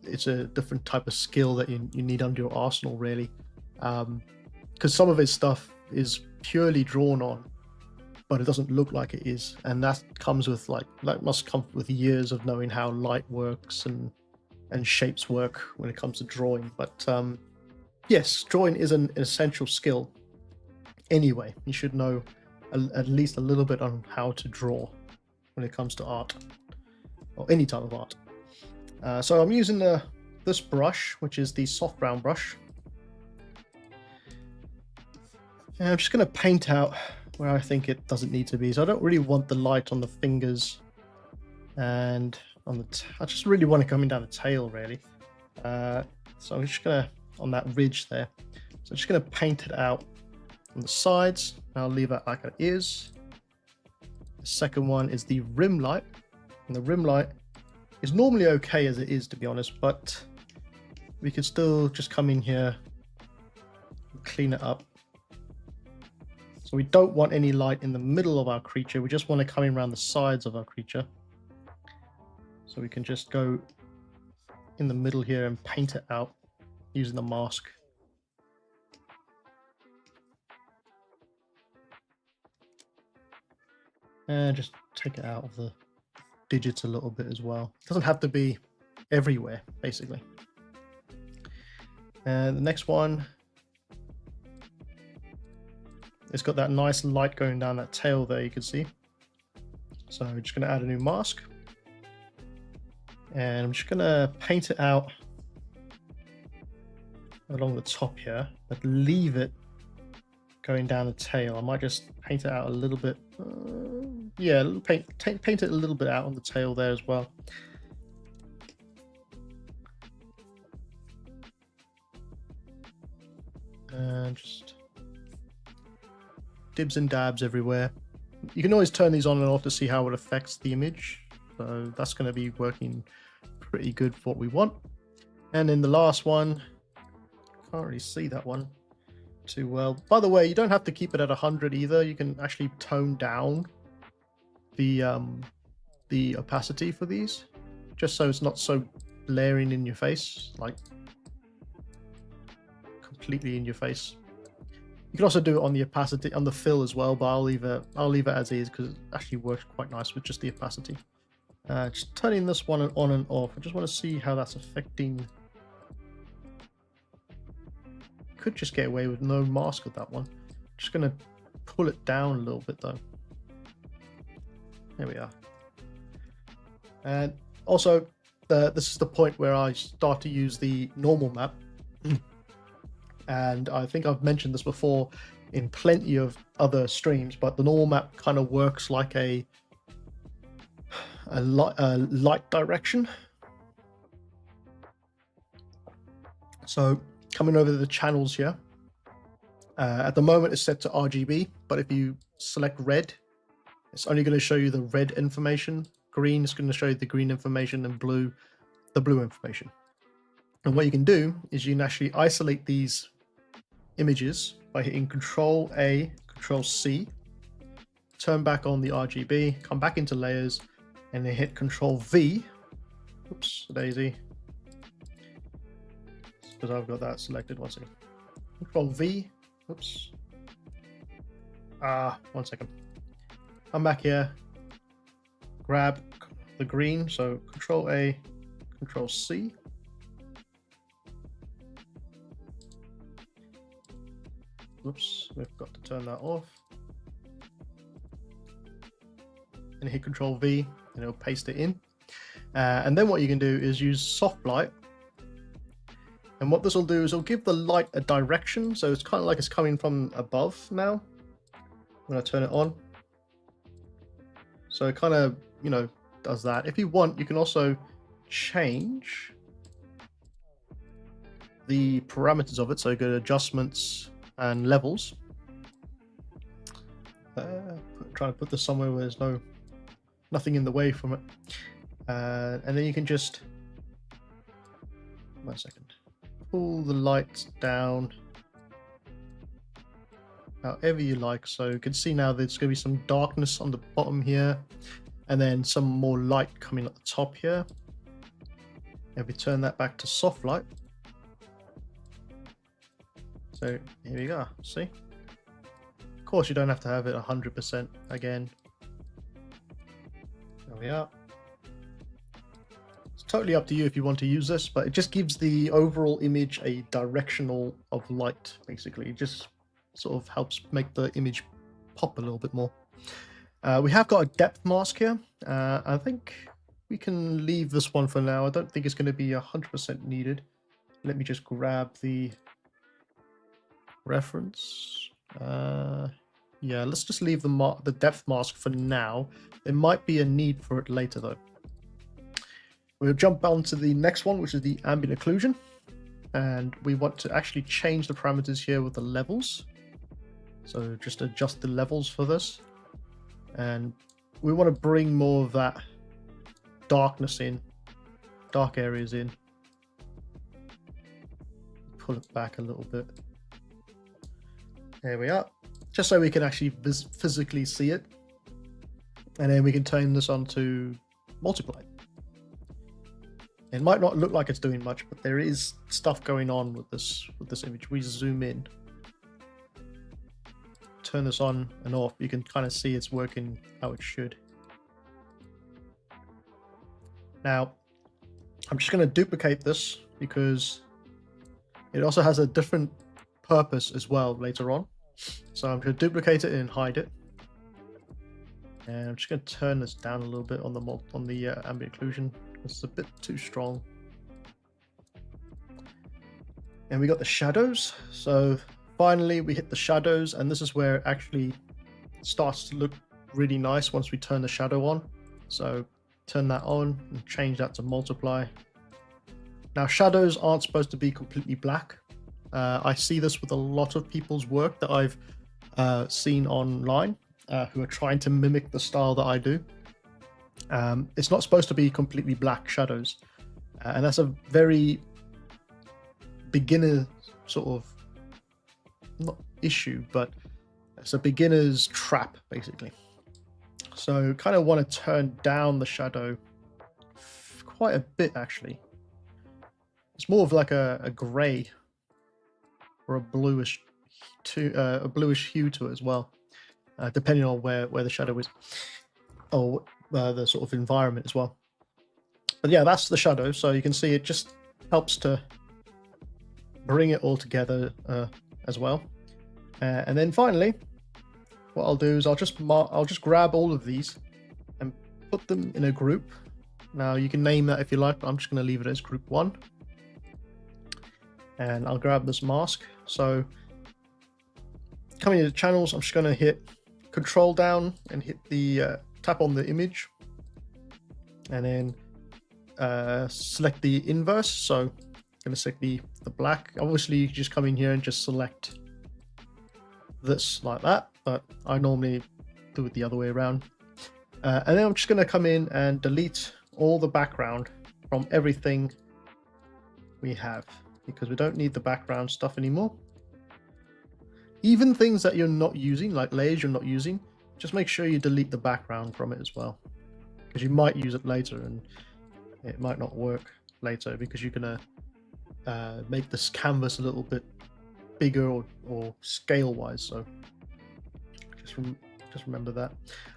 it's a different type of skill that you need under your arsenal, really, because some of his stuff is purely drawn on, but it doesn't look like it is, and that comes with that must come with years of knowing how light works and shapes work when it comes to drawing. But yes, drawing is an essential skill anyway. You should know at least a little bit on how to draw when it comes to art, or any type of art. So I'm using this brush, which is the soft brown brush, and I'm just going to paint out where I think it doesn't need to be. So I don't really want the light on the fingers and on the I just really want it coming down the tail, really. So I'm just gonna, on that ridge there, so I'm just gonna paint it out on the sides. I'll leave that like it is. The second one is the rim light, and the rim light is normally okay as it is, to be honest, but we could still just come in here and clean it up. So we don't want any light in the middle of our creature, we just want it coming around the sides of our creature. So we can just go in the middle here and paint it out using the mask. And just take it out of the digits a little bit as well. It doesn't have to be everywhere, basically. And the next one, it's got that nice light going down that tail there, you can see. So I'm just going to add a new mask. And I'm just going to paint it out along the top here, but leave it going down the tail. I might just paint it out a little bit. Yeah, paint it a little bit out on the tail there as well. And just dibs and dabs everywhere. You can always turn these on and off to see how it affects the image. So that's going to be working pretty good for what we want. And then the last one, can't really see that one too well. By the way, you don't have to keep it at 100 either. You can actually tone down the opacity for these, just so it's not so blaring in your face, like completely in your face. You can also do it on the opacity, on the fill as well, but I'll leave it as is because it actually works quite nice with just the opacity. Just turning this one on and off. I just want to see how that's affecting. Could just get away with no mask with that one. Just gonna pull it down a little bit though. There we are. And also, this is the point where I start to use the normal map. And I think I've mentioned this before in plenty of other streams, but the normal map kind of works like a light direction. So coming over the channels here, at the moment it's set to RGB, but if you select red, it's only going to show you the red information. Green is going to show you the green information, and blue, the blue information. And what you can do is you can actually isolate these images by hitting Control A, Control C, turn back on the RGB, come back into layers, and then hit Control V. Oops, daisy. Because I've got that selected. One second. Control V. Oops. One second. Come back here. Grab the green. So Control A, Control C. Oops, we've got to turn that off. and hit Control V, and it'll paste it in. And then what you can do is use soft light. And what this will do is it'll give the light a direction. So it's kind of like it's coming from above now when I turn it on. So it kind of, you know, does that. If you want, you can also change the parameters of it. So you go to adjustments and levels. Trying to put this somewhere where there's nothing in the way from it. And then you can just, 1 second, pull the lights down however you like. So you can see now there's going to be some darkness on the bottom here, and then some more light coming at the top here. If we turn that back to soft light, so here we go. See, of course you don't have to have it 100% again. There we are. It's totally up to you if you want to use this, but it just gives the overall image a directional of light. Basically, it just sort of helps make the image pop a little bit more. We have got a depth mask here. I think we can leave this one for now. I don't think it's going to be 100% needed. Let me just grab the reference. Yeah, let's just leave the depth mask for now. There might be a need for it later though. We'll jump on to the next one, which is the ambient occlusion. And we want to actually change the parameters here with the levels. So just adjust the levels for this. And we want to bring more of that darkness in, dark areas in. Pull it back a little bit. There we are. Just so we can actually physically see it. And then we can turn this on to multiply. It might not look like it's doing much, but there is stuff going on with this image. We zoom in, turn this on and off. You can kind of see it's working how it should. Now, I'm just going to duplicate this because it also has a different purpose as well later on. So I'm going to duplicate it and hide it. And I'm just going to turn this down a little bit on the ambient occlusion. It's a bit too strong. And we got the shadows. So finally we hit the shadows, and this is where it actually starts to look really nice once we turn the shadow on. So turn that on and change that to multiply. Now shadows aren't supposed to be completely black. I see this with a lot of people's work that I've seen online who are trying to mimic the style that I do. It's not supposed to be completely black shadows, and that's a very beginner sort of, not issue, but it's a beginner's trap basically. So kind of want to turn down the shadow quite a bit actually. It's more of like a gray or a bluish hue to it as well, depending on where the shadow is, or the sort of environment as well. But yeah, that's the shadow. So you can see it just helps to bring it all together as well. And then finally, what I'll do is I'll just grab all of these and put them in a group. Now you can name that if you like, but I'm just going to leave it as group 1. And I'll grab this mask. So coming into channels, I'm just going to hit Control down and hit the tap on the image, and then select the inverse. So I'm going to select the black. Obviously you can just come in here and just select this like that, but I normally do it the other way around. And then I'm just going to come in and delete all the background from everything we have, because we don't need the background stuff anymore. Even things that you're not using, like layers you're not using, just make sure you delete the background from it as well, because you might use it later and it might not work later, because you're gonna make this canvas a little bit bigger or scale wise. So just remember that.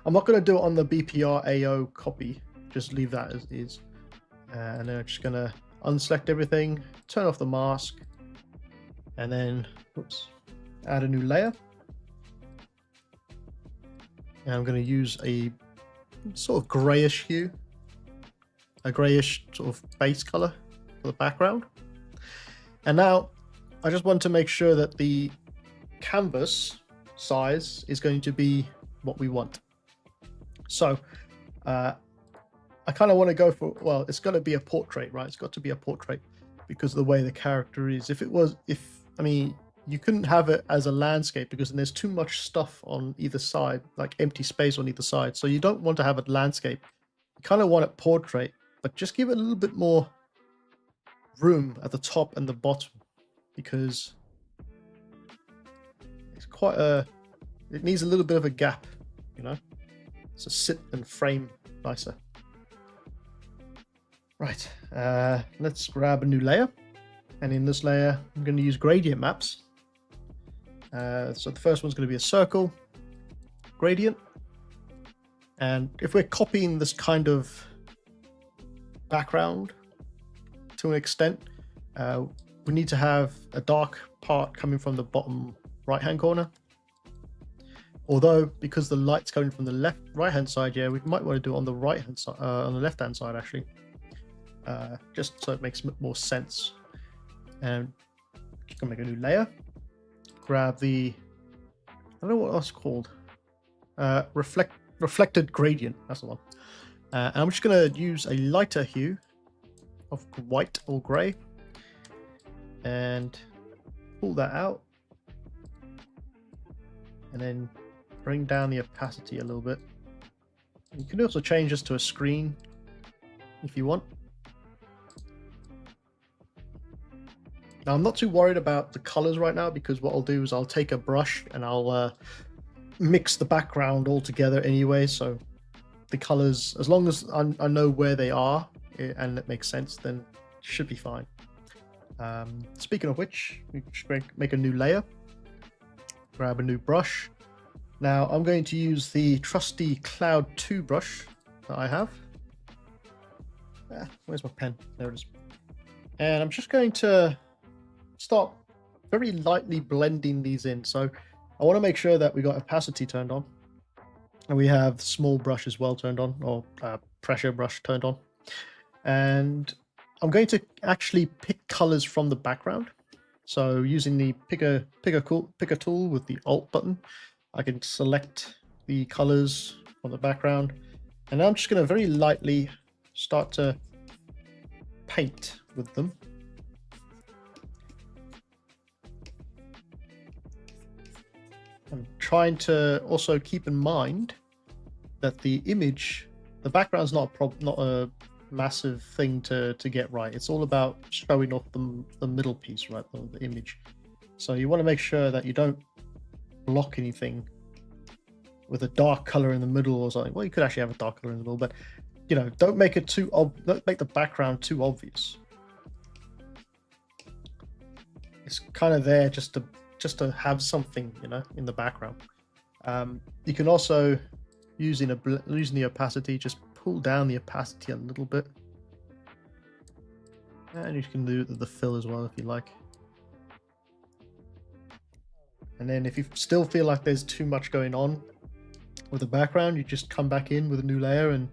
I'm not going to do it on the BPR AO copy, just leave that as is. And then I'm just going to unselect everything, turn off the mask, and then add a new layer. And I'm going to use a sort of grayish hue, a grayish sort of base color for the background. And now I just want to make sure that the canvas size is going to be what we want. So I kind of want to go for, well, it's got to be a portrait, right? It's got to be a portrait because of the way the character is. I mean, you couldn't have it as a landscape because then there's too much stuff on either side, like empty space on either side. So you don't want to have it landscape. You kind of want it portrait, but just give it a little bit more room at the top and the bottom because it's it needs a little bit of a gap, you know, to sit and frame nicer. Right, let's grab a new layer, and in this layer I'm going to use gradient maps. So the first one's going to be a circle gradient, and if we're copying this kind of background to an extent, we need to have a dark part coming from the bottom right hand corner. Although because the light's coming from the right hand side, yeah, we might want to do it on the right hand side, on the left hand side actually, just so it makes more sense. And you can make a new layer, grab the, I don't know what else called, reflected gradient, that's the one. And I'm just going to use a lighter hue of white or grey and pull that out, and then bring down the opacity a little bit. You can also change this to a screen if you want. Now I'm not too worried about the colors right now because what I'll do is I'll take a brush and I'll mix the background all together anyway, so the colors, as long as I know where they are and it makes sense, then it should be fine. Speaking of which, we should make a new layer, grab a new brush. Now I'm going to use the trusty Cloud 2 brush that I have. Where's my pen? There it is. And I'm just going to start very lightly blending these in. So I want to make sure that we got opacity turned on, and we have small brush as well turned on, or pressure brush turned on. And I'm going to actually pick colors from the background. So using the pick a tool with the Alt button, I can select the colors on the background, and now I'm just going to very lightly start to paint with them. I'm trying to also keep in mind that the image, the background's not a massive thing to get right. It's all about showing off the middle piece, right, the image. So you want to make sure that you don't block anything with a dark color in the middle or something. Well, you could actually have a dark color in the middle, but you know, don't make it don't make the background too obvious. It's kind of there just to have something, you know, in the background. You can also, using the opacity, just pull down the opacity a little bit, and you can do the fill as well if you like. And then if you still feel like there's too much going on with the background, you just come back in with a new layer and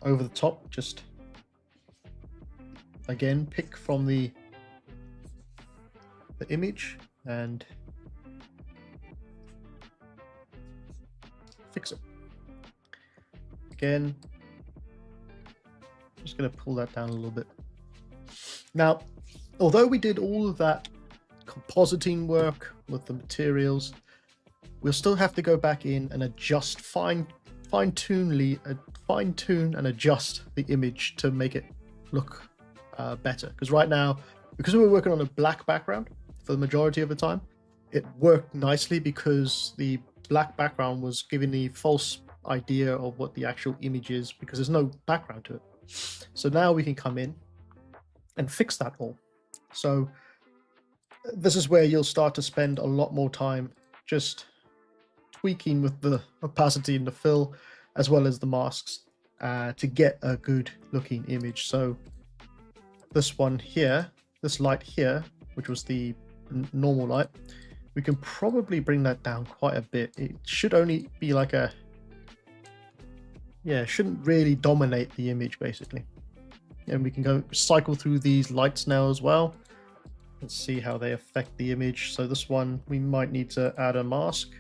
over the top, just again pick from the image and fix it. Again, just going to pull that down a little bit. Now, although we did all of that compositing work with the materials, we'll still have to go back in and adjust, fine tune and adjust the image to make it look better. Because right now, because we were working on a black background for the majority of the time, it worked nicely because the black background was giving the false idea of what the actual image is because there's no background to it. So now we can come in and fix that all. So this is where you'll start to spend a lot more time just tweaking with the opacity and the fill as well as the masks to get a good looking image. So this one here, this light here, which was the normal light, we can probably bring that down quite a bit. It should only be like a yeah, it shouldn't really dominate the image basically. And we can go cycle through these lights now as well. Let's see how they affect the image. So this one, we might need to add a mask.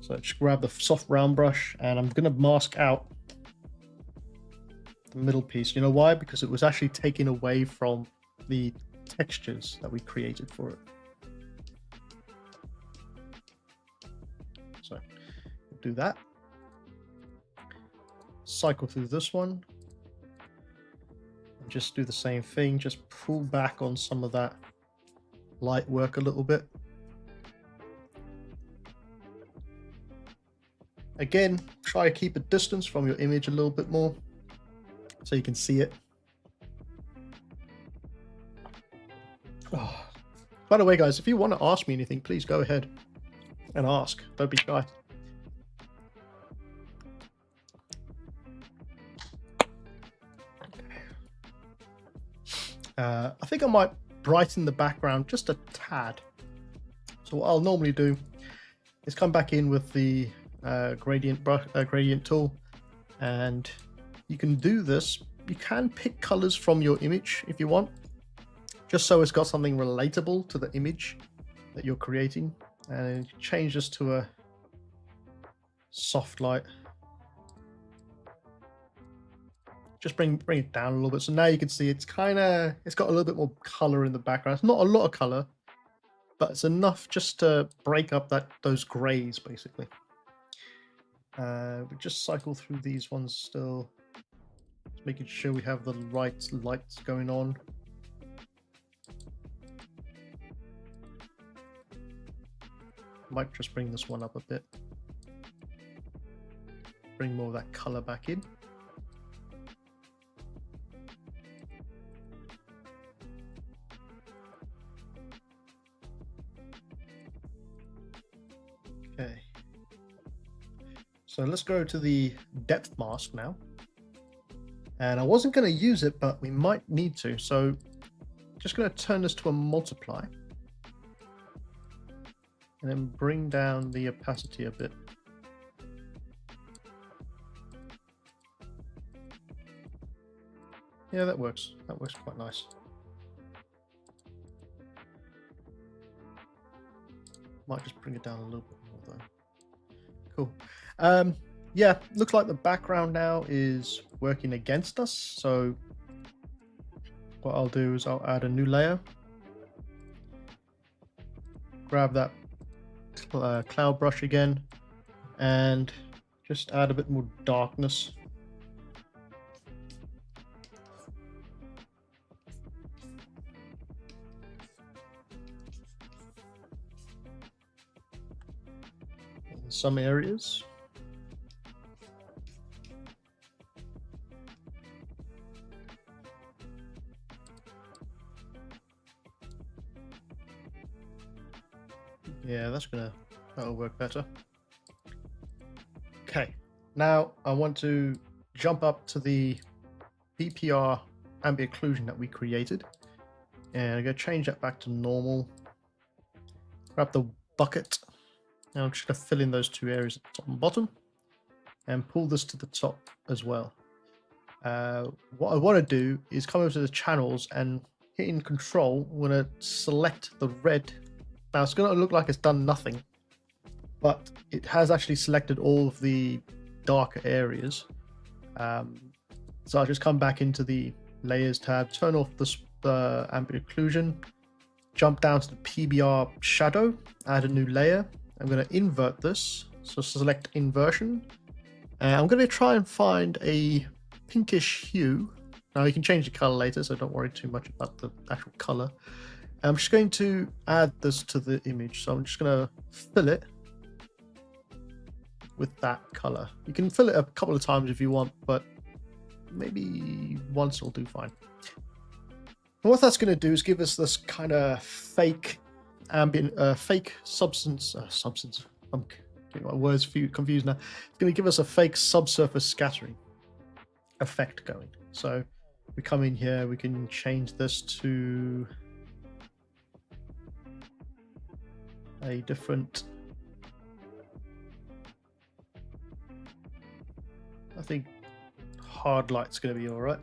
So just grab the soft round brush and I'm going to mask out the middle piece. You know why? Because it was actually taken away from the textures that we created for it. So we'll do that. Cycle through this one. And just do the same thing. Just pull back on some of that light work a little bit. Again, try to keep a distance from your image a little bit more so you can see it. Oh. By the way, guys, if you want to ask me anything, please go ahead and ask. Don't be shy. I think I might brighten the background just a tad. So what I'll normally do is come back in with the gradient tool, and you can do this. You can pick colors from your image if you want, just so it's got something relatable to the image that you're creating, and change this to a soft light. Just bring it down a little bit, so now you can see it's got a little bit more color in the background. It's not a lot of color, but it's enough just to break up those grays basically. We just cycle through these ones still, just making sure we have the right lights going on. Might just bring this one up a bit, bring more of that color back in. Okay. So let's go to the depth mask now. And I wasn't going to use it, but we might need to. So just going to turn this to a multiply. And then bring down the opacity a bit. Yeah, that works. That works quite nice. Might just bring it down a little bit more though. Cool. Yeah, looks like the background now is working against us. So what I'll do is I'll add a new layer. Grab that cloud brush again and just add a bit more darkness. In some areas. Yeah, that'll work better. Okay, now I want to jump up to the BPR ambient occlusion that we created, and I'm going to change that back to normal. Grab the bucket. Now I'm just going to fill in those two areas at the top and bottom, and pull this to the top as well. What I want to do is come over to the channels and hitting Control. I'm going to select the red. Now it's going to look like it's done nothing, but it has actually selected all of the darker areas. So I'll just come back into the Layers tab, turn off the Ambient Occlusion, jump down to the PBR Shadow, add a new layer. I'm going to invert this, so select Inversion. I'm going to try and find a pinkish hue. Now you can change the color later, so don't worry too much about the actual color. I'm just going to add this to the image, so I'm just going to fill it with that color. You can fill it a couple of times if you want, but maybe once will do fine. And what that's going to do is give us this kind of fake ambient, fake substance. I'm getting my words confused now. It's going to give us a fake subsurface scattering effect going. So we come in here, we can change this to a different I think hard light's going to be all right.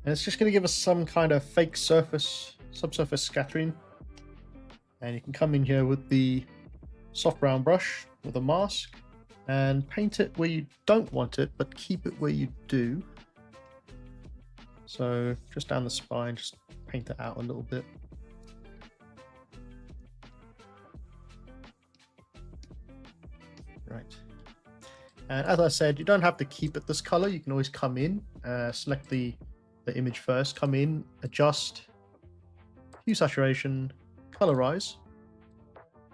And it's just going to give us some kind of fake surface, subsurface scattering. And you can come in here with the soft brown brush with a mask and paint it where you don't want it, but keep it where you do. So just down the spine, just paint it out a little bit. Right. And as I said, you don't have to keep it this color. You can always come in, select the image first, come in, adjust, hue saturation, colorize,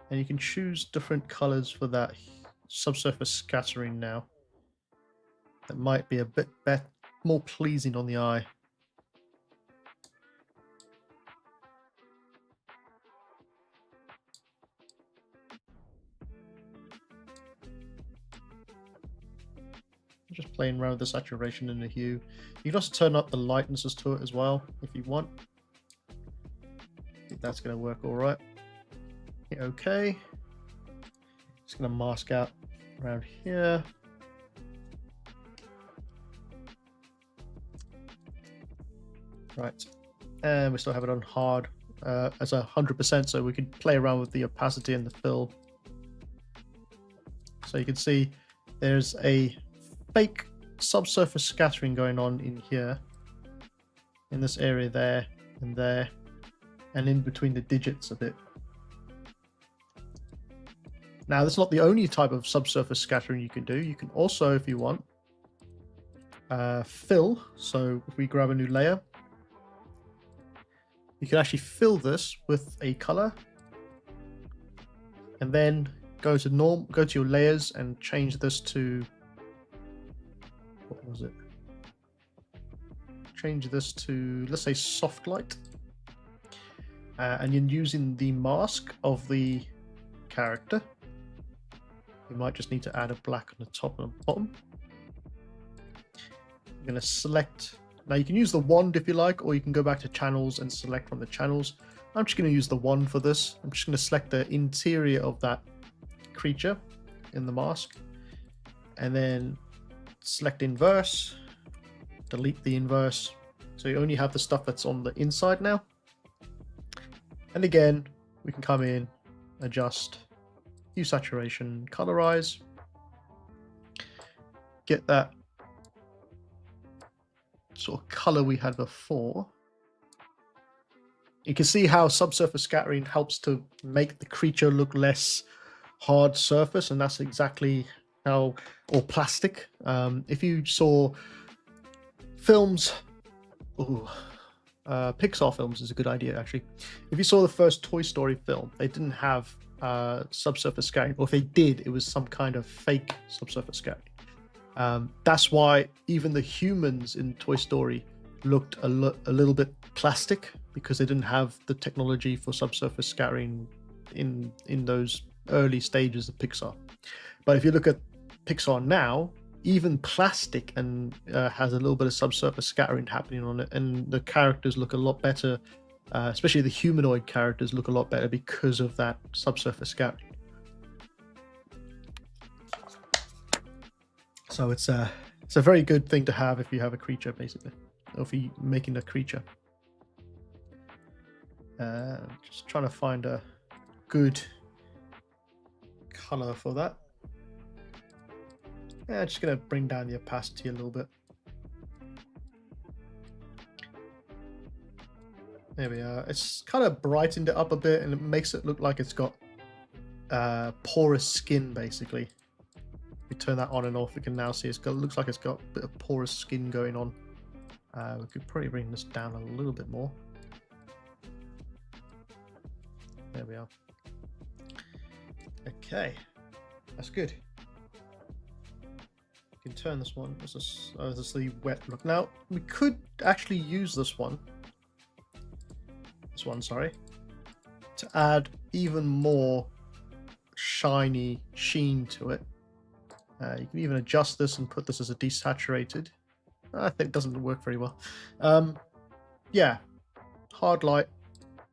and you can choose different colors for that subsurface scattering now. That might be a bit more pleasing on the eye. Just playing around with the saturation and the hue. You can also turn up the lightnesses to it as well if you want. I think that's going to work all right. Hit OK. Just going to mask out around here. Right, and we still have it on hard as 100%, so we can play around with the opacity and the fill. So you can see there's a fake subsurface scattering going on in here, in this area there, and in between the digits a bit. Now, that's not the only type of subsurface scattering you can do. You can also, if you want, fill. So if we grab a new layer, you can actually fill this with a color, and then go to your layers and change this to, what was it? Change this to, let's say, soft light. And you're using the mask of the character. You might just need to add a black on the top and the bottom. I'm going to select. Now you can use the wand if you like, or you can go back to channels and select from the channels. I'm just going to use the wand for this. I'm just going to select the interior of that creature in the mask, and then select inverse, delete the inverse, so you only have the stuff that's on the inside now. And again, we can come in, adjust, hue saturation, colorize, get that sort of color we had before. You can see how subsurface scattering helps to make the creature look less hard surface, and that's exactly how, or plastic. If you saw films, Pixar films is a good idea actually. If you saw the first Toy Story film, they didn't have subsurface scattering, or if they did, it was some kind of fake subsurface scattering. That's why even the humans in Toy Story looked a little bit plastic, because they didn't have the technology for subsurface scattering in those early stages of Pixar. But if you look at Pixar now, even plastic and has a little bit of subsurface scattering happening on it, and the characters look a lot better, especially the humanoid characters look a lot better because of that subsurface scattering. So it's a very good thing to have if you have a creature, basically, or if you're making a creature. Just trying to find a good color for that. Yeah, just gonna bring down the opacity a little bit. There we are. It's kind of brightened it up a bit, and it makes it look like it's got porous skin, basically. We turn that on and off, we can now see it looks like it's got a bit of porous skin going on. We could probably bring this down a little bit more. There we are. Okay, that's good. You can turn this one. This is the wet look. Now we could actually use this one, sorry, to add even more shiny sheen to it. You can even adjust this and put this as a desaturated. I think it doesn't work very well. Yeah, hard light,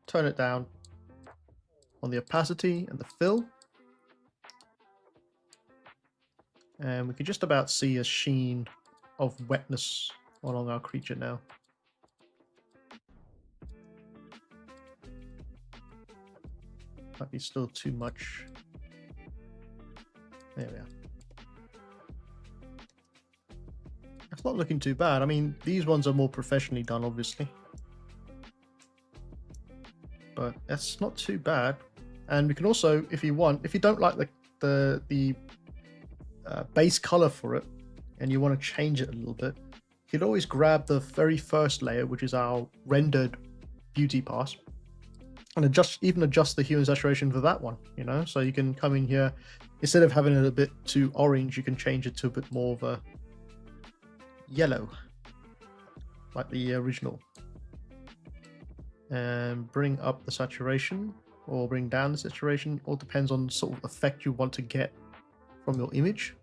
turn it down on the opacity and the fill. And we can just about see a sheen of wetness along our creature now. Might be still too much. There we are. It's not looking too bad. I mean, these ones are more professionally done, obviously. But that's not too bad. And we can also, if you want, if you don't like the base color for it, and you want to change it a little bit, you could always grab the very first layer, which is our rendered beauty pass, and even adjust the hue and saturation for that one, you know. So you can come in here, instead of having it a bit too orange, you can change it to a bit more of a yellow, like the original, and bring up the saturation or bring down the saturation. All depends on sort of effect you want to get from your image.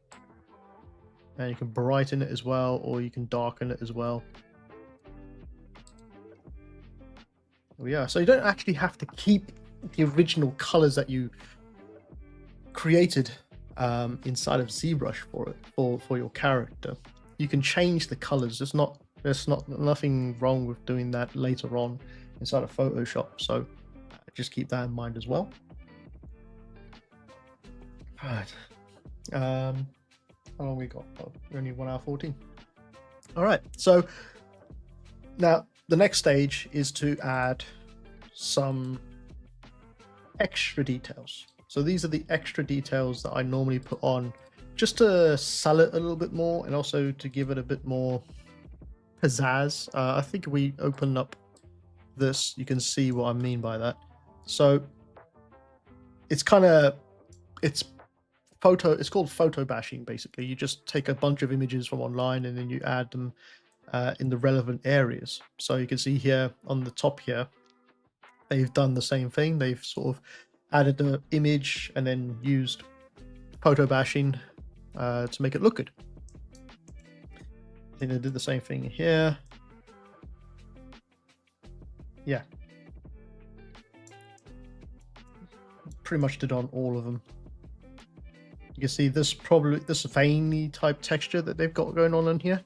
And you can brighten it as well, or you can darken it as well. Yeah, so you don't actually have to keep the original colors that you created inside of ZBrush for it, for your character. You can change the colors. There's nothing wrong with doing that later on inside of Photoshop. So just keep that in mind as well. Right. How long we got? Oh, we're only 1 hour 14. All right. So now the next stage is to add some extra details. So these are the extra details that I normally put on just to sell it a little bit more, and also to give it a bit more pizzazz. I think if we open up this, you can see what I mean by that. So it's called photo bashing. Basically, you just take a bunch of images from online and then you add them in the relevant areas. So you can see here on the top here, they've done the same thing. They've sort of added the image and then used photo bashing to make it look good. I think they did the same thing here. Yeah, pretty much did on all of them. You can see this veiny type texture that they've got going on in here.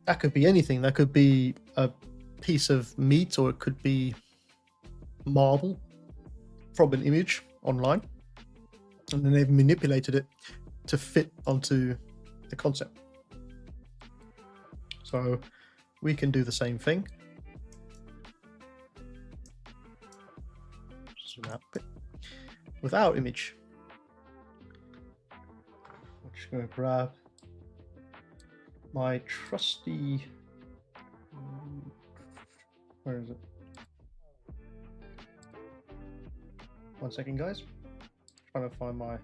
That could be anything. That could be a piece of meat, or it could be marble from an image online, and then they've manipulated it to fit onto the concept. So we can do the same thing. Zoom out a bit with our image. I'm just going to grab my trusty, where is it? 1 second, guys. Trying to find my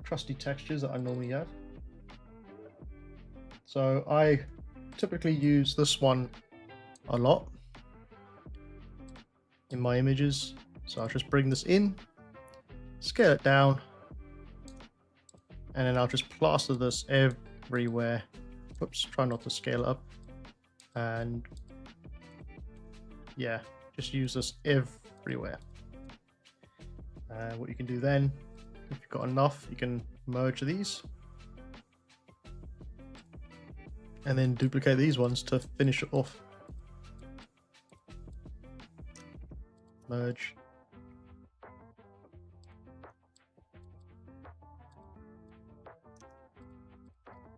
trusty textures that I normally have. So I typically use this one a lot in my images. So I'll just bring this in, scale it down, and then I'll just plaster this everywhere. Oops, try not to scale it up. And yeah, just use this everywhere. What you can do then, if you've got enough, you can merge these and then duplicate these ones to finish it off. Merge.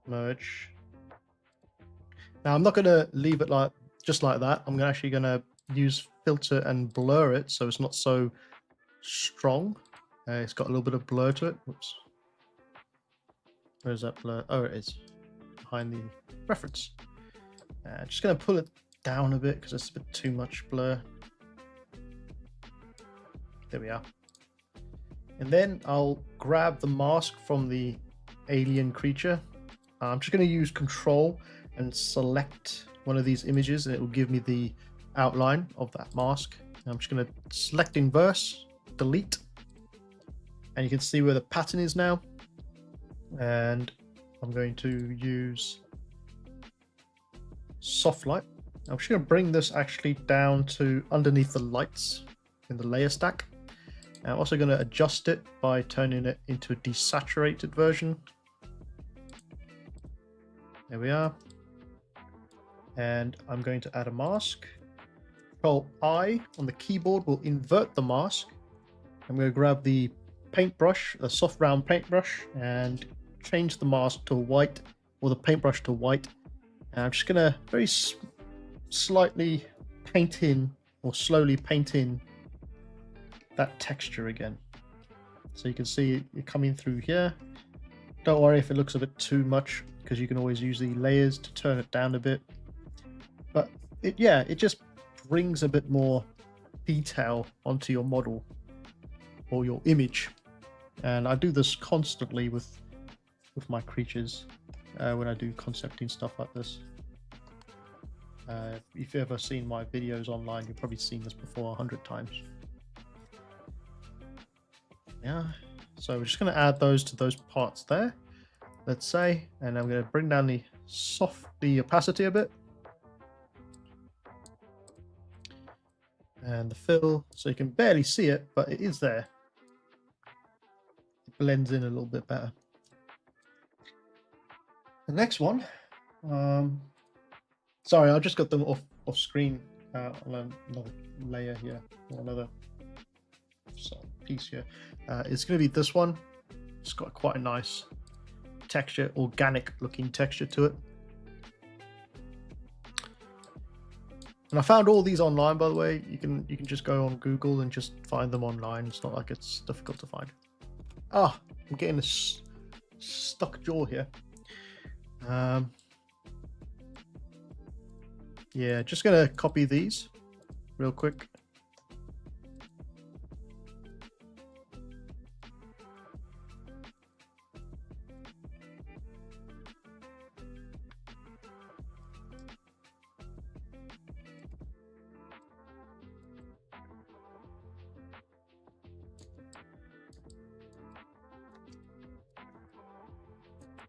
Merge. Now I'm not going to leave it just like that. I'm actually going to use filter and blur it so it's not so strong. It's got a little bit of blur to it. Whoops. Where's that blur? Oh, it is behind the reference. Just going to pull it down a bit because it's a bit too much blur. There we are. And then I'll grab the mask from the alien creature. I'm just going to use Control and select one of these images, and it will give me the outline of that mask. I'm just going to select inverse, delete, and you can see where the pattern is now. And I'm going to use soft light. I'm just going to bring this actually down to underneath the lights in the layer stack. And I'm also going to adjust it by turning it into a desaturated version. There we are. And I'm going to add a mask. Control I on the keyboard will invert the mask. I'm going to grab the paintbrush, a soft round paintbrush, and change the mask to white, or the paintbrush to white. And I'm just going to very slightly paint in, or slowly paint in, that texture again. So you can see it coming through here. Don't worry if it looks a bit too much, because you can always use the layers to turn it down a bit. But it just brings a bit more detail onto your model or your image. And I do this constantly with my creatures when I do concepting stuff like this. If you've ever seen my videos online, you've probably seen this before 100 times. Yeah, so we're just going to add those to those parts there, let's say, and I'm going to bring down the opacity a bit. And the fill, so you can barely see it, but it is there. It blends in a little bit better. The next one, sorry, I just got them off screen on another layer here, or another piece here. It's going to be this one. It's got quite a nice texture, organic looking texture to it. And I found all these online, by the way. You can just go on Google and just find them online. It's not like it's difficult to find. Ah, I'm getting a stuck jaw here. Yeah, just gonna copy these real quick.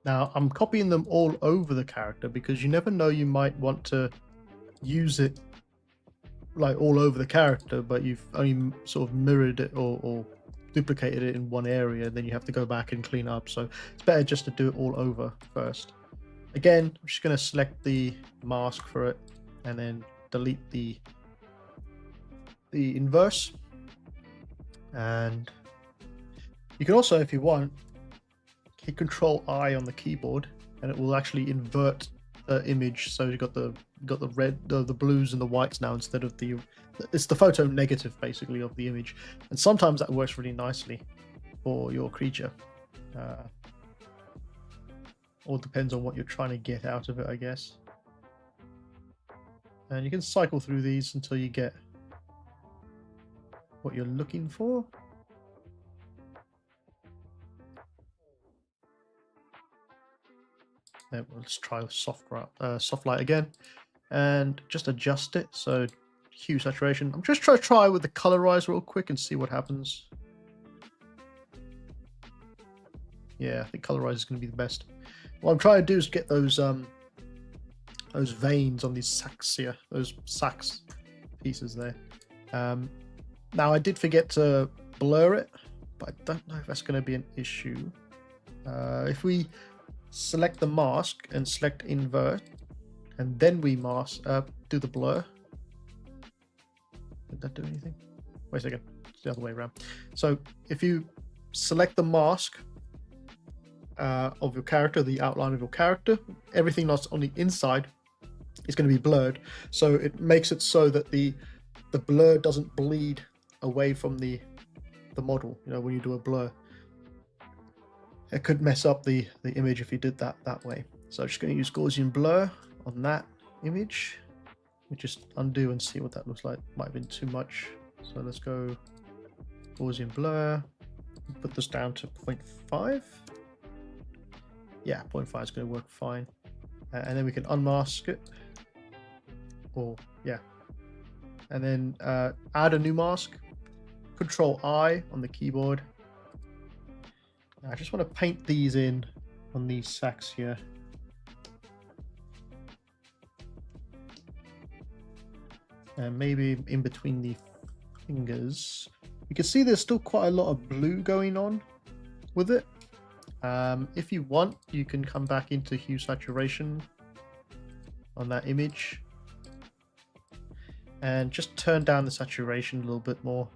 Now, I'm copying them all over the character because you never know, you might want to use it like all over the character, but you've only sort of mirrored it or duplicated it in one area, then you have to go back and clean up. So it's better just to do it all over first. Again, I'm just going to select the mask for it and then delete the inverse. And you can also, if you want, hit Control I on the keyboard and it will actually invert the image. So you've got the red, the blues and the whites now instead of it's the photo negative basically of the image. And sometimes that works really nicely for your creature. All depends on what you're trying to get out of it, I guess. And you can cycle through these until you get what you're looking for. Let's try soft light again and just adjust it. So hue saturation. I'm just trying to try with the colorize real quick and see what happens. Yeah, I think colorize is going to be the best. What I'm trying to do is get those veins on these sacks here, those sacks pieces there. Now I did forget to blur it, but I don't know if that's going to be an issue. If we select the mask and select invert, and then we do the blur. Did that do anything? Wait a second, it's the other way around. So if you select the mask of your character, the outline of your character, everything that's on the inside is going to be blurred. So it makes it so that the blur doesn't bleed away from the model. You know, when you do a blur, it could mess up the image if you did that way. So I'm just going to use Gaussian blur on that image. We just undo and see what that looks like. Might have been too much. So let's go Gaussian blur. Put this down to 0.5. Yeah, 0.5 is going to work fine. And then we can unmask it. Or yeah. And then add a new mask. Control I on the keyboard. I just want to paint these in on these sacks here. And maybe in between the fingers. You can see there's still quite a lot of blue going on with it. If you want, you can come back into hue saturation on that image and just turn down the saturation a little bit more.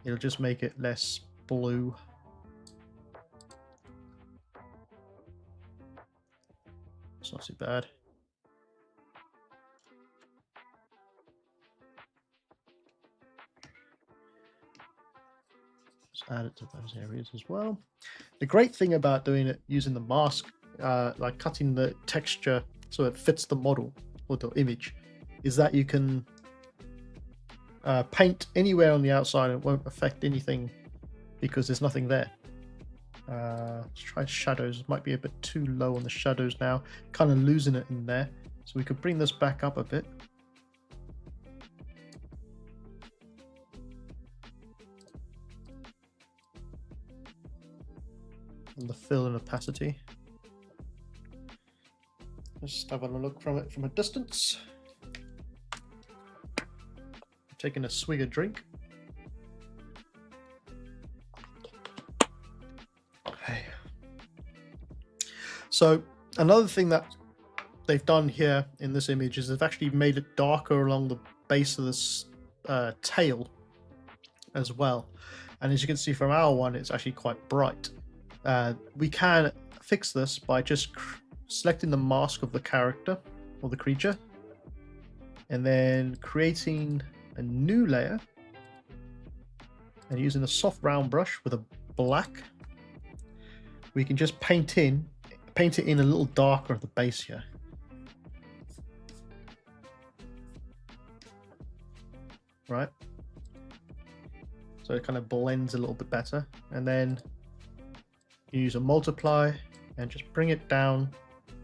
It'll just make it less blue. It's not too bad. Just add it to those areas as well. The great thing about doing it using the mask, like cutting the texture so it fits the model or the image, is that you can paint anywhere on the outside and it won't affect anything because there's nothing there. Let's try shadows. It might be a bit too low on the shadows now, kind of losing it in there. So we could bring this back up a bit. And the fill and opacity. Just having a look from it from a distance. Taking a swig of drink. Okay. So another thing that they've done here in this image is they've actually made it darker along the base of this tail as well. And as you can see from our one, it's actually quite bright. We can fix this by just selecting the mask of the character or the creature and then creating a new layer and using a soft round brush with a black, we can just paint it in a little darker at the base here. Right, so it kind of blends a little bit better, and then use a multiply and just bring it down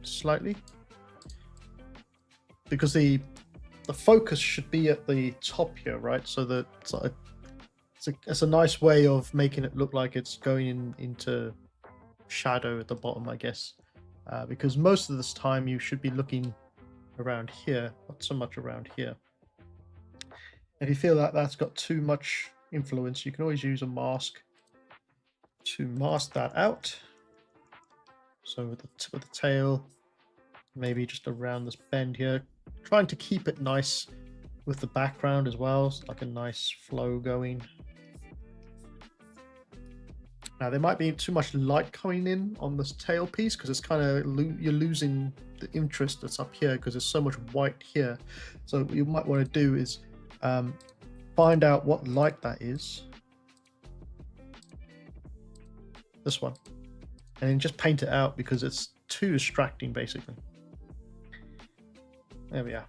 slightly, because the focus should be at the top here, right? So that it's a nice way of making it look like it's going into shadow at the bottom, I guess, because most of this time you should be looking around here, not so much around here. If you feel that that's got too much influence, you can always use a mask to mask that out. So with the tip of the tail, maybe just around this bend here, trying to keep it nice with the background as well, so like a nice flow going. Now there might be too much light coming in on this tail piece because it's kind of you're losing the interest that's up here because there's so much white here. So what you might want to do is find out what light that is, this one, and then just paint it out because it's too distracting basically. There we are.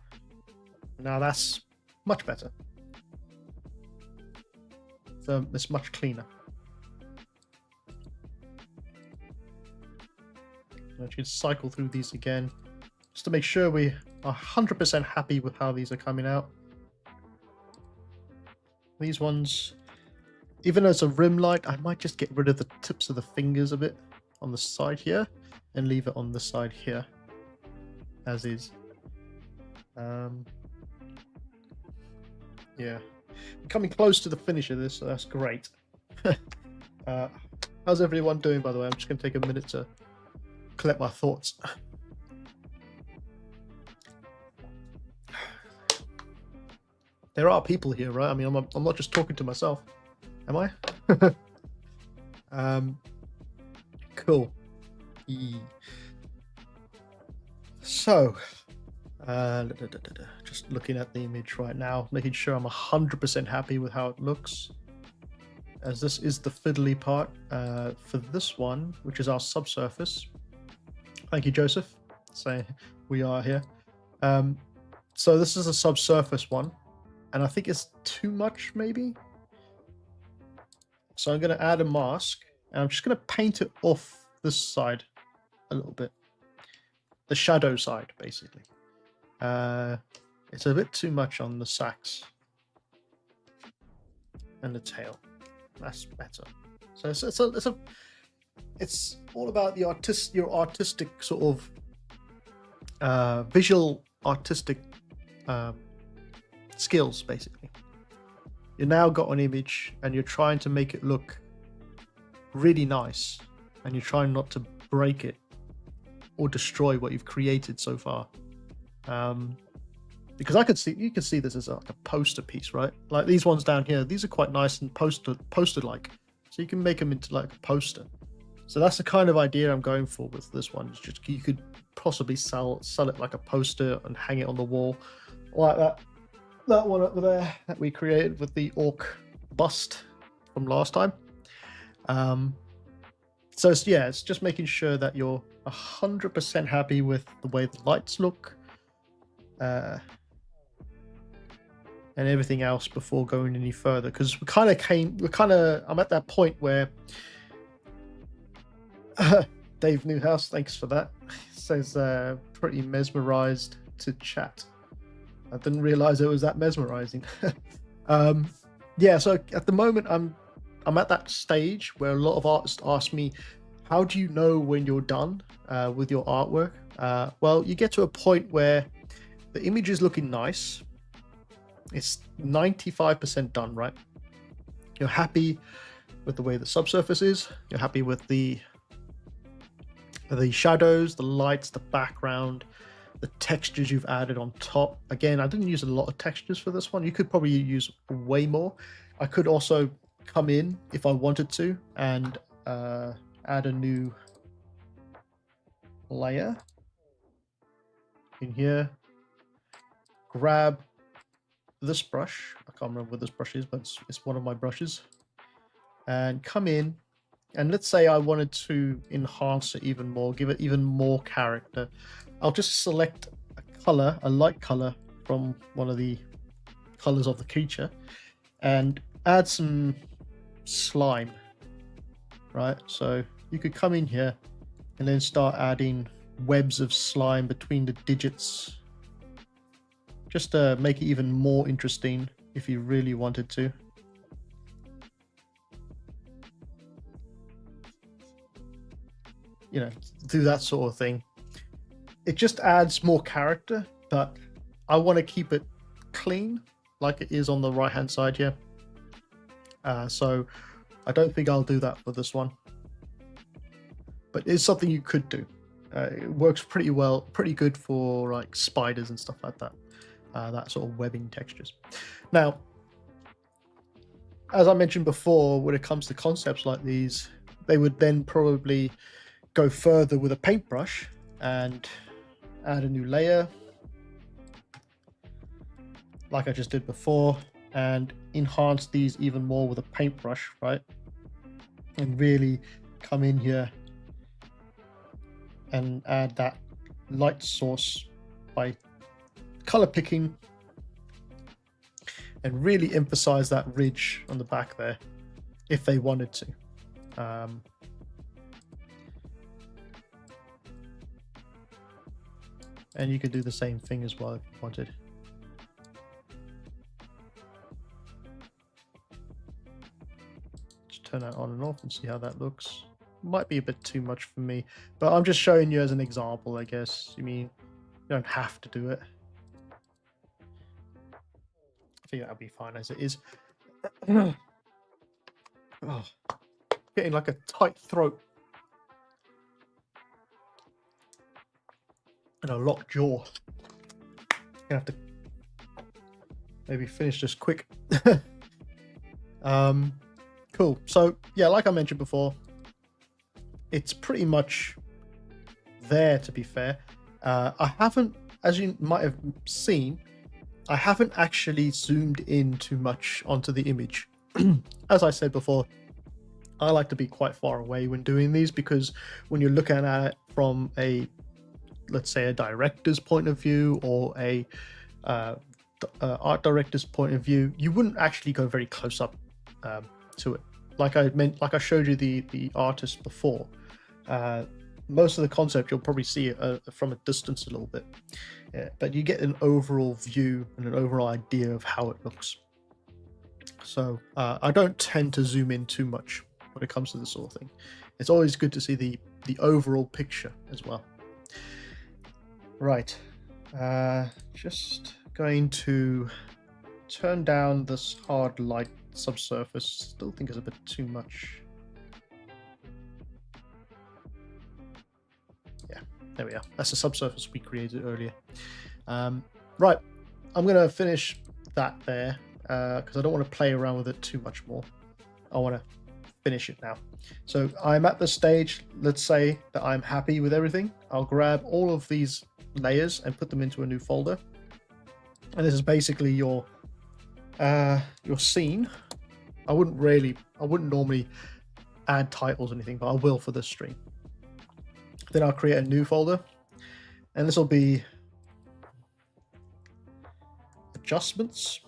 Now that's much better. So it's much cleaner. I should cycle through these again just to make sure we are 100% happy with how these are coming out. These ones, even though it's a rim light, I might just get rid of the tips of the fingers a bit on the side here and leave it on the side here as is. Yeah, I'm coming close to the finish of this, so that's great. How's everyone doing, by the way? I'm just going to take a minute to collect my thoughts. There are people here, right? I mean, I'm not just talking to myself, am I? Cool. So, just looking at the image right now, making sure I'm 100% happy with how it looks, as this is the fiddly part for this one, which is our subsurface. Thank you, Joseph. So we are here. So this is a subsurface one, and I think it's too much maybe. So I'm going to add a mask, and I'm just going to paint it off this side a little bit, the shadow side basically. It's a bit too much on the sacs and the tail. That's better. So it's all about the your artistic sort of visual artistic skills basically. You now got an image and you're trying to make it look really nice and you're trying not to break it or destroy what you've created so far. Because you can see this as like a poster piece, right? Like these ones down here, these are quite nice and poster-like. So you can make them into like a poster. So that's the kind of idea I'm going for with this one. It's just you could possibly sell it like a poster and hang it on the wall, like that one over there that we created with the orc bust from last time. So it's just making sure that you're 100% happy with the way the lights look, and everything else before going any further, because I'm at that point where Dave Newhouse, thanks for that, says pretty mesmerized to chat. I didn't realize it was that mesmerizing. So at the moment I'm at that stage where a lot of artists ask me, how do you know when you're done with your artwork? Well, you get to a point where the image is looking nice. It's 95% done, right? You're happy with the way the subsurface is. You're happy with the shadows, the lights, the background, the textures you've added on top. Again, I didn't use a lot of textures for this one. You could probably use way more. I could also come in if I wanted to and add a new layer in here. Grab this brush. I can't remember what this brush is, but it's one of my brushes. And come in, and let's say I wanted to enhance it even more, give it even more character. I'll just select a color, a light color from one of the colors of the creature, and add some slime, right? So you could come in here and then start adding webs of slime between the digits, just to make it even more interesting if you really wanted to. You know, do that sort of thing. It just adds more character, but I want to keep it clean like it is on the right hand side here. So I don't think I'll do that for this one, but it's something you could do. It works pretty well, pretty good for like spiders and stuff like that. That sort of webbing textures. Now, as I mentioned before, when it comes to concepts like these, they would then probably go further with a paintbrush and add a new layer, like I just did before, and enhance these even more with a paintbrush, right? And really come in here and add that light source by color picking and really emphasize that ridge on the back there if they wanted to. And you could do the same thing as well if you wanted. Just turn that on and off and see how that looks. Might be a bit too much for me, but I'm just showing you as an example, I guess. I mean, you don't have to do it. I think that'll be fine as it is. Oh, getting like a tight throat and a locked jaw. Gonna have to maybe finish this quick. Cool. So yeah, like I mentioned before, it's pretty much there, to be fair. I haven't, as you might have seen, I haven't actually zoomed in too much onto the image. As I said before, I like to be quite far away when doing these, because when you're looking at it from a, let's say, a director's point of view or a art director's point of view, you wouldn't actually go very close up to it. Like I showed you the artist before. Most of the concept you'll probably see it from a distance a little bit, but you get an overall view and an overall idea of how it looks. So I don't tend to zoom in too much when it comes to this sort of thing. It's always good to see the overall picture as well. Right, just going to turn down this hard light subsurface. Still think it's a bit too much. There we are. That's the subsurface we created earlier. Right, I'm going to finish that there because I don't want to play around with it too much more. I want to finish it now. So I'm at the stage, let's say that I'm happy with everything. I'll grab all of these layers and put them into a new folder. And this is basically your scene. I wouldn't normally add titles or anything, but I will for this stream. Then I'll create a new folder, and this will be adjustments.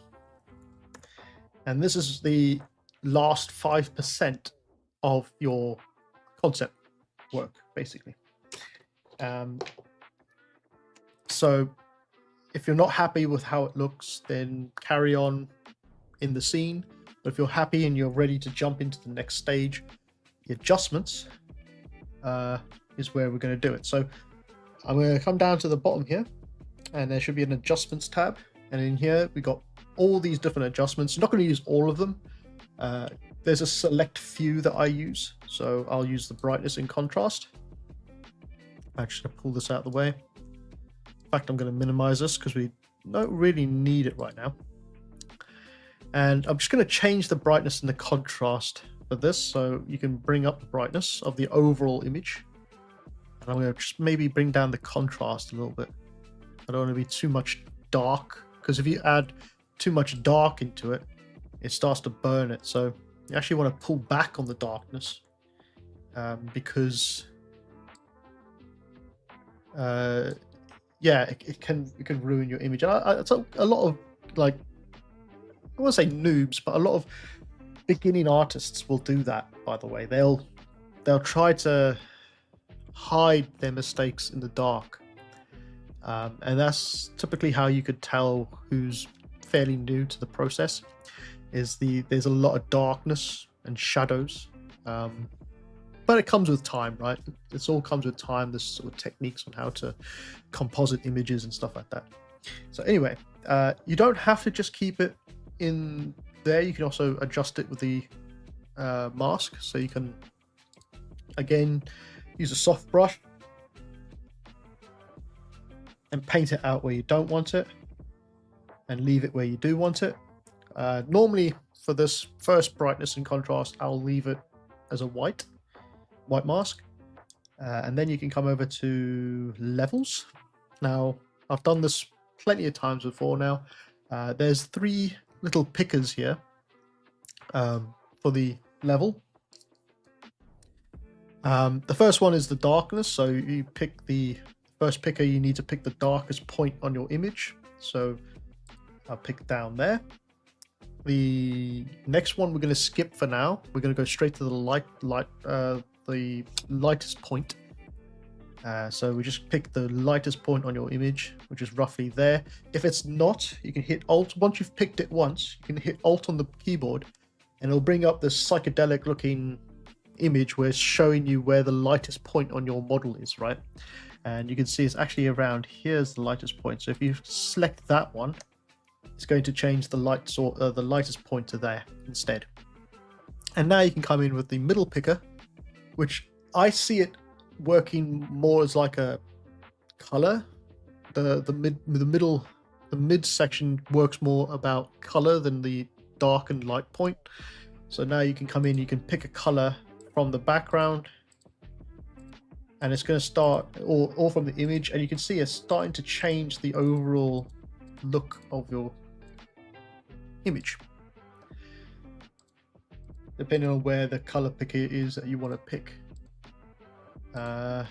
And this is the last 5% of your concept work, basically. So if you're not happy with how it looks, then carry on in the scene. But if you're happy and you're ready to jump into the next stage, the adjustments is where we're going to do it. So I'm going to come down to the bottom here, and there should be an adjustments tab. And in here, we got all these different adjustments. I'm not going to use all of them. There's a select few that I use. So I'll use the brightness and contrast. I'm just going to pull this out of the way. In fact, I'm going to minimize this because we don't really need it right now. And I'm just going to change the brightness and the contrast for this, so you can bring up the brightness of the overall image. And I'm going to just maybe bring down the contrast a little bit. I don't want to be too much dark, because if you add too much dark into it, it starts to burn it. So you actually want to pull back on the darkness, because yeah, it can ruin your image. It's a lot of, like, I won't say noobs, but a lot of beginning artists will do that, by the way. They'll try to hide their mistakes in the dark. And that's typically how you could tell who's fairly new to the process, is there's a lot of darkness and shadows. But it comes with time, right? It all comes with time. There's sort of techniques on how to composite images and stuff like that. So anyway, you don't have to just keep it in there. You can also adjust it with the mask. So you can, again, use a soft brush and paint it out where you don't want it and leave it where you do want it. Normally for this first brightness and contrast, I'll leave it as a white mask. And then you can come over to levels. Now, I've done this plenty of times before now. There's 3 little pickers here for the level. The first one is the darkness. So you pick the first picker, you need to pick the darkest point on your image. So I'll pick down there. The next one we're going to skip for now. We're going to go straight to the the lightest point. So we just pick the lightest point on your image, which is roughly there. If it's not, you can hit Alt. Once you've picked it once, you can hit Alt on the keyboard, and it'll bring up this psychedelic looking image where it's showing you where the lightest point on your model is, right? And you can see it's actually around here's the lightest point. So if you select that one, it's going to change the lightest point to there instead. And now you can come in with the middle picker, which I see it working more as like a color. The mid section works more about color than the dark and light point. So now you can come in, you can pick a color from the background, and it's going to start or from the image, and you can see it's starting to change the overall look of your image, depending on where the color picker is that you want to pick. Kind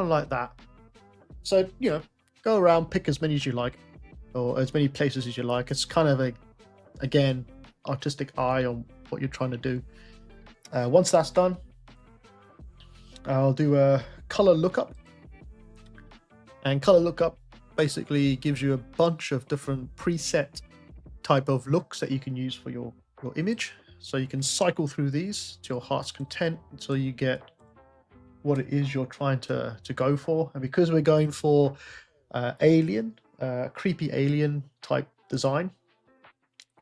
of like that. So, you know, go around, pick as many as you like, or as many places as you like. It's kind of a, again, artistic eye on what you're trying to do. Once that's done, I'll do a color lookup. And color lookup basically gives you a bunch of different preset type of looks that you can use for your image. So you can cycle through these to your heart's content until you get what it is you're trying to go for. And because we're going for alien, creepy alien type design,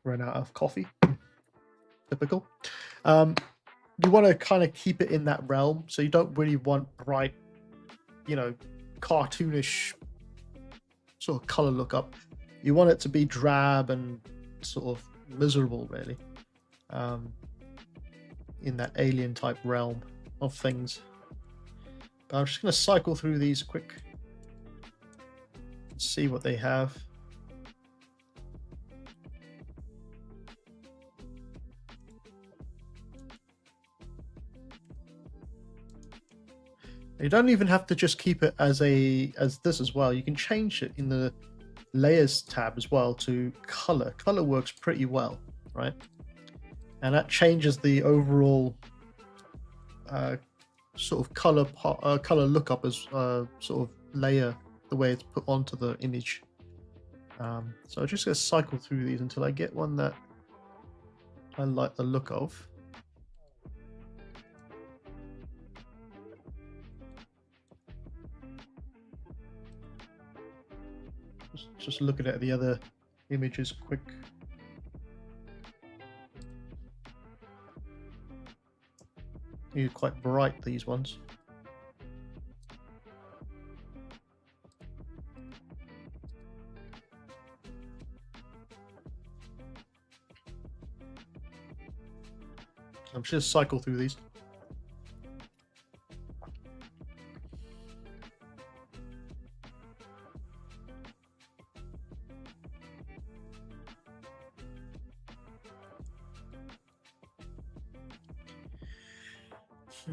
ran out of coffee, typical. you want to kind of keep it in that realm, so you don't really want bright, you know, cartoonish sort of color lookup. You want it to be drab and sort of miserable, really, in that alien type realm of things. But I'm just going to cycle through these quick and see what they have. You don't even have to just keep it as this as well. You can change it in the layers tab as well to color. Color works pretty well, right? And that changes the overall sort of color lookup as sort of layer, the way it's put onto the image. So I'm just going to cycle through these until I get one that I like the look of. Just looking at the other images quick. They're quite bright, these ones. I'm just going to cycle through these. I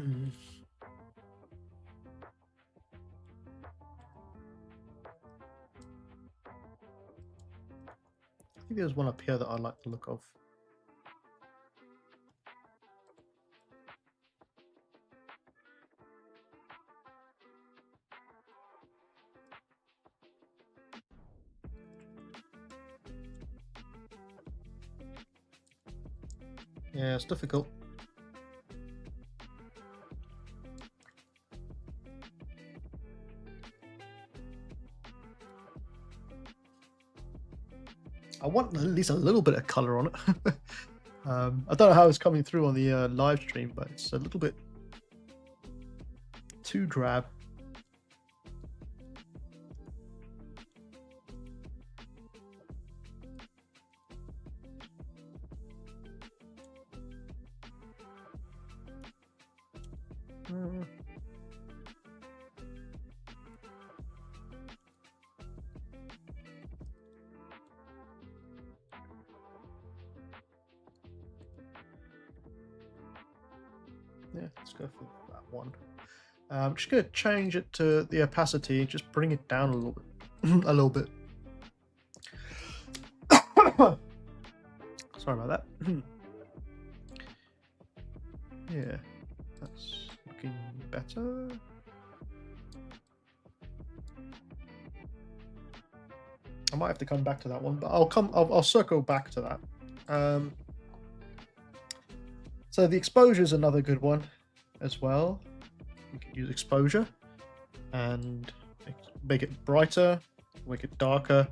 think there's one up here that I like the look of. Yeah, it's difficult. I want at least a little bit of color on it. I don't know how it's coming through on the live stream, but it's a little bit too drab. Yeah, let's go for that one. I'm just going to change it to the opacity, just bring it down a little bit. A little bit. Sorry about that. Yeah, that's looking better. I might have to come back to that one, but I'll circle back to that. So the exposure is another good one as well. We can use exposure and make it brighter, make it darker.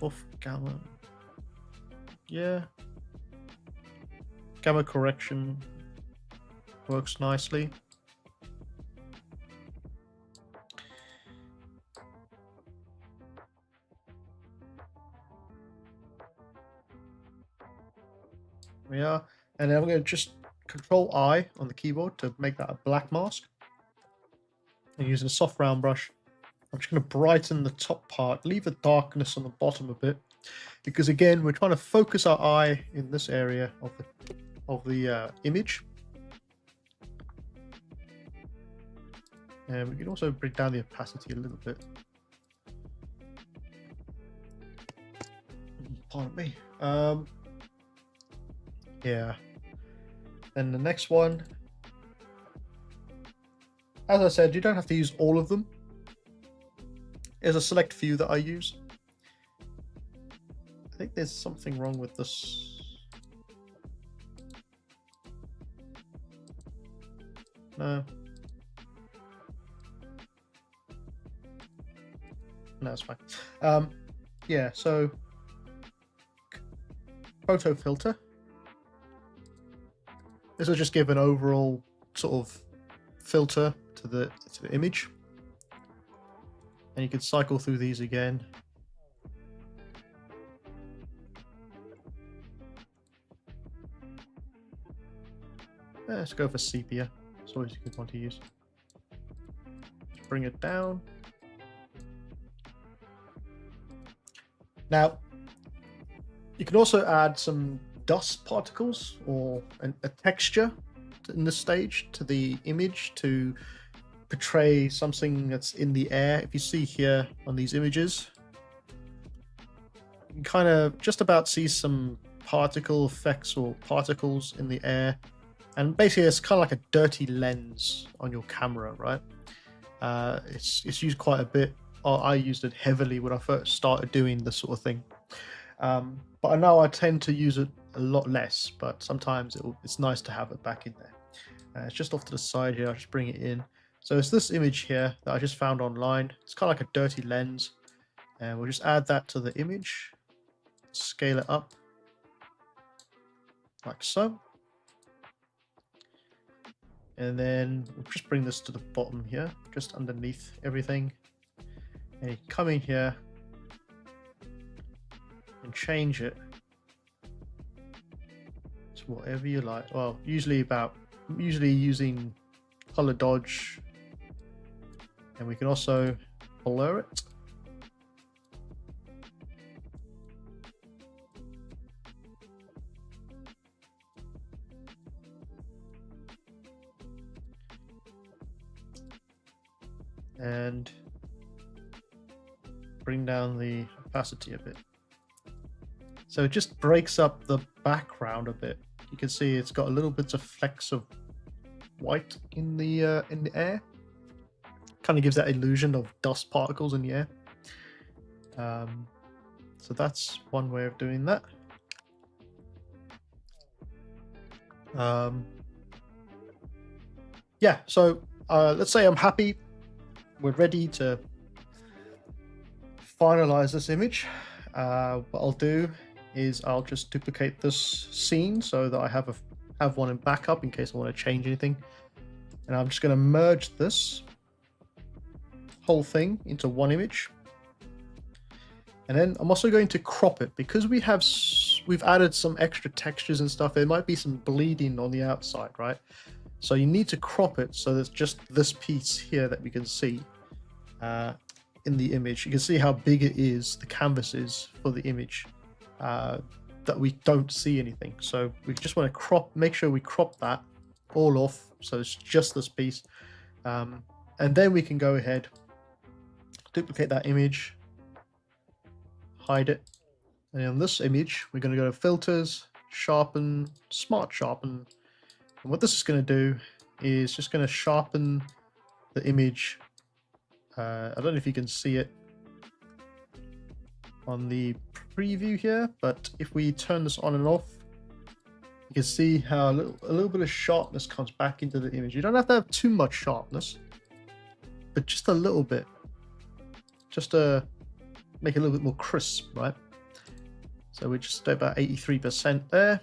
Off gamma. Yeah. Gamma correction works nicely. We are, and then I'm going to just Control I on the keyboard to make that a black mask. And using a soft round brush, I'm just going to brighten the top part, leave the darkness on the bottom a bit, because again, we're trying to focus our eye in this area of the image. And we can also bring down the opacity a little bit. Pardon me. Yeah. Then the next one, as I said, you don't have to use all of them. There's a select few that I use. I think there's something wrong with this. No. No, it's fine. Yeah, so photo filter. This will just give an overall sort of filter to the image. And you can cycle through these again. Let's go for sepia. It's always a good one to use. Bring it down. Now, you can also add some dust particles or a texture in this stage to the image to portray something that's in the air. If you see here on these images, you can kind of just about see some particle effects or particles in the air. And basically, it's kind of like a dirty lens on your camera, right? It's used quite a bit. I used it heavily when I first started doing this sort of thing. But now I tend to use it a lot less, but sometimes it's nice to have it back in there. It's just off to the side here. I'll just bring it in. So it's this image here that I just found online. It's kind of like a dirty lens. And we'll just add that to the image. Scale it up. Like so. And then we'll just bring this to the bottom here, just underneath everything. And you come in here and change it to whatever you like. Well, usually using color dodge, and we can also blur it. And bring down the opacity a bit. So it just breaks up the background a bit. You can see it's got a little bit of flecks of white in the air. Kind of gives that illusion of dust particles in the air. So that's one way of doing that. Yeah, so let's say I'm happy. We're ready to finalize this image. What I'll do is I'll just duplicate this scene so that I have one in backup in case I want to change anything. And I'm just going to merge this whole thing into one image. And then I'm also going to crop it because we've added some extra textures and stuff. There might be some bleeding on the outside, right? So you need to crop it so there's just this piece here that we can see in the image. You can see how big it is, the canvas is for the image, that we don't see anything. So we just want to make sure we crop that all off so it's just this piece. And then we can go ahead, duplicate that image, hide it. And on this image, we're going to go to Filters, Sharpen, Smart Sharpen. And what this is going to do is just going to sharpen the image. I don't know if you can see it on the preview here, but if we turn this on and off, you can see how a little bit of sharpness comes back into the image. You don't have to have too much sharpness, but just a little bit, just to make it a little bit more crisp, right? So we just stay about 83% there.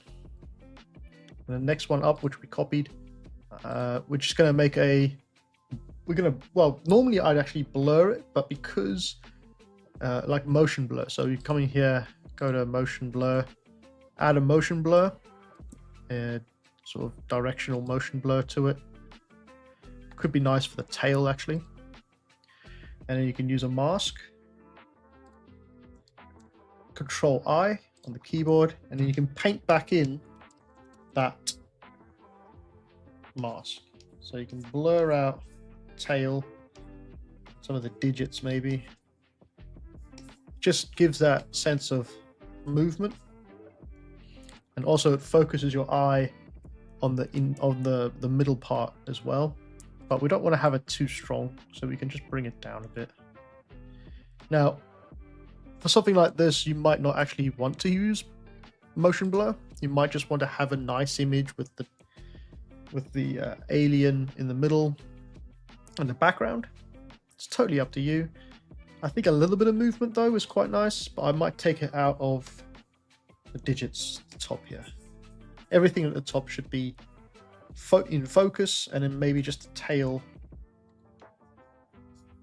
And the next one up, which we copied, we're just going to make well, normally I'd actually blur it, but because like motion blur. So you come in here, go to motion blur, add a motion blur, sort of directional motion blur to it. Could be nice for the tail actually. And then you can use a mask. Control I on the keyboard, and then you can paint back in that mask. So you can blur out tail, some of the digits maybe. Just gives that sense of movement, and also it focuses your eye on the middle part as well. But we don't want to have it too strong, so we can just bring it down a bit. Now, for something like this, you might not actually want to use motion blur. You might just want to have a nice image with the alien in the middle and the background. It's totally up to you. I think a little bit of movement though is quite nice, but I might take it out of the digits at the top here. Everything at the top should be in focus, and then maybe just the tail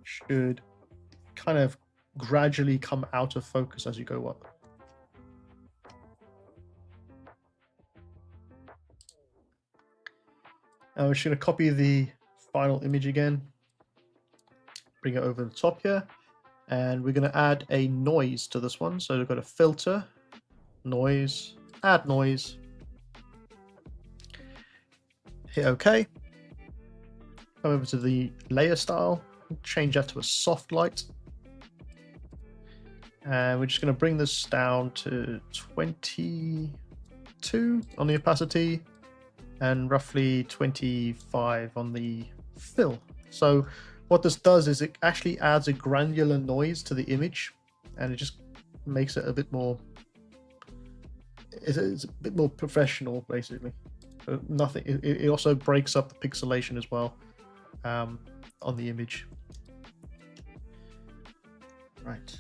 should kind of gradually come out of focus as you go up. We're just going to copy the final image again, bring it over the top here, and we're going to add a noise to this one. So we've got a filter, noise, add noise, hit OK, come over to the layer style, change that to a soft light, and we're just going to bring this down to 22 on the opacity and roughly 25 on the fill. So what this does is it actually adds a granular noise to the image, and it just makes it a bit more, it's a bit more professional basically. Nothing, it also breaks up the pixelation as well on the image. Right.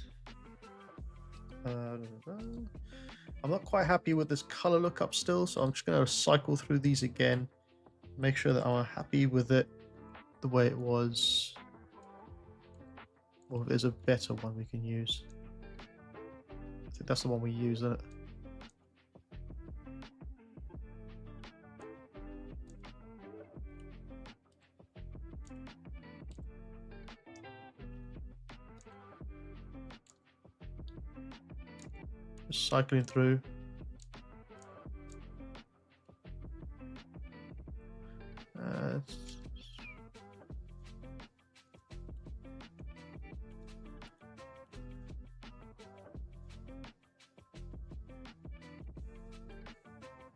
I'm not quite happy with this color lookup still, so I'm just going to cycle through these again, make sure that I'm happy with it the way it was, or if there's a better one we can use. I think that's the one we use, isn't it? Just cycling through.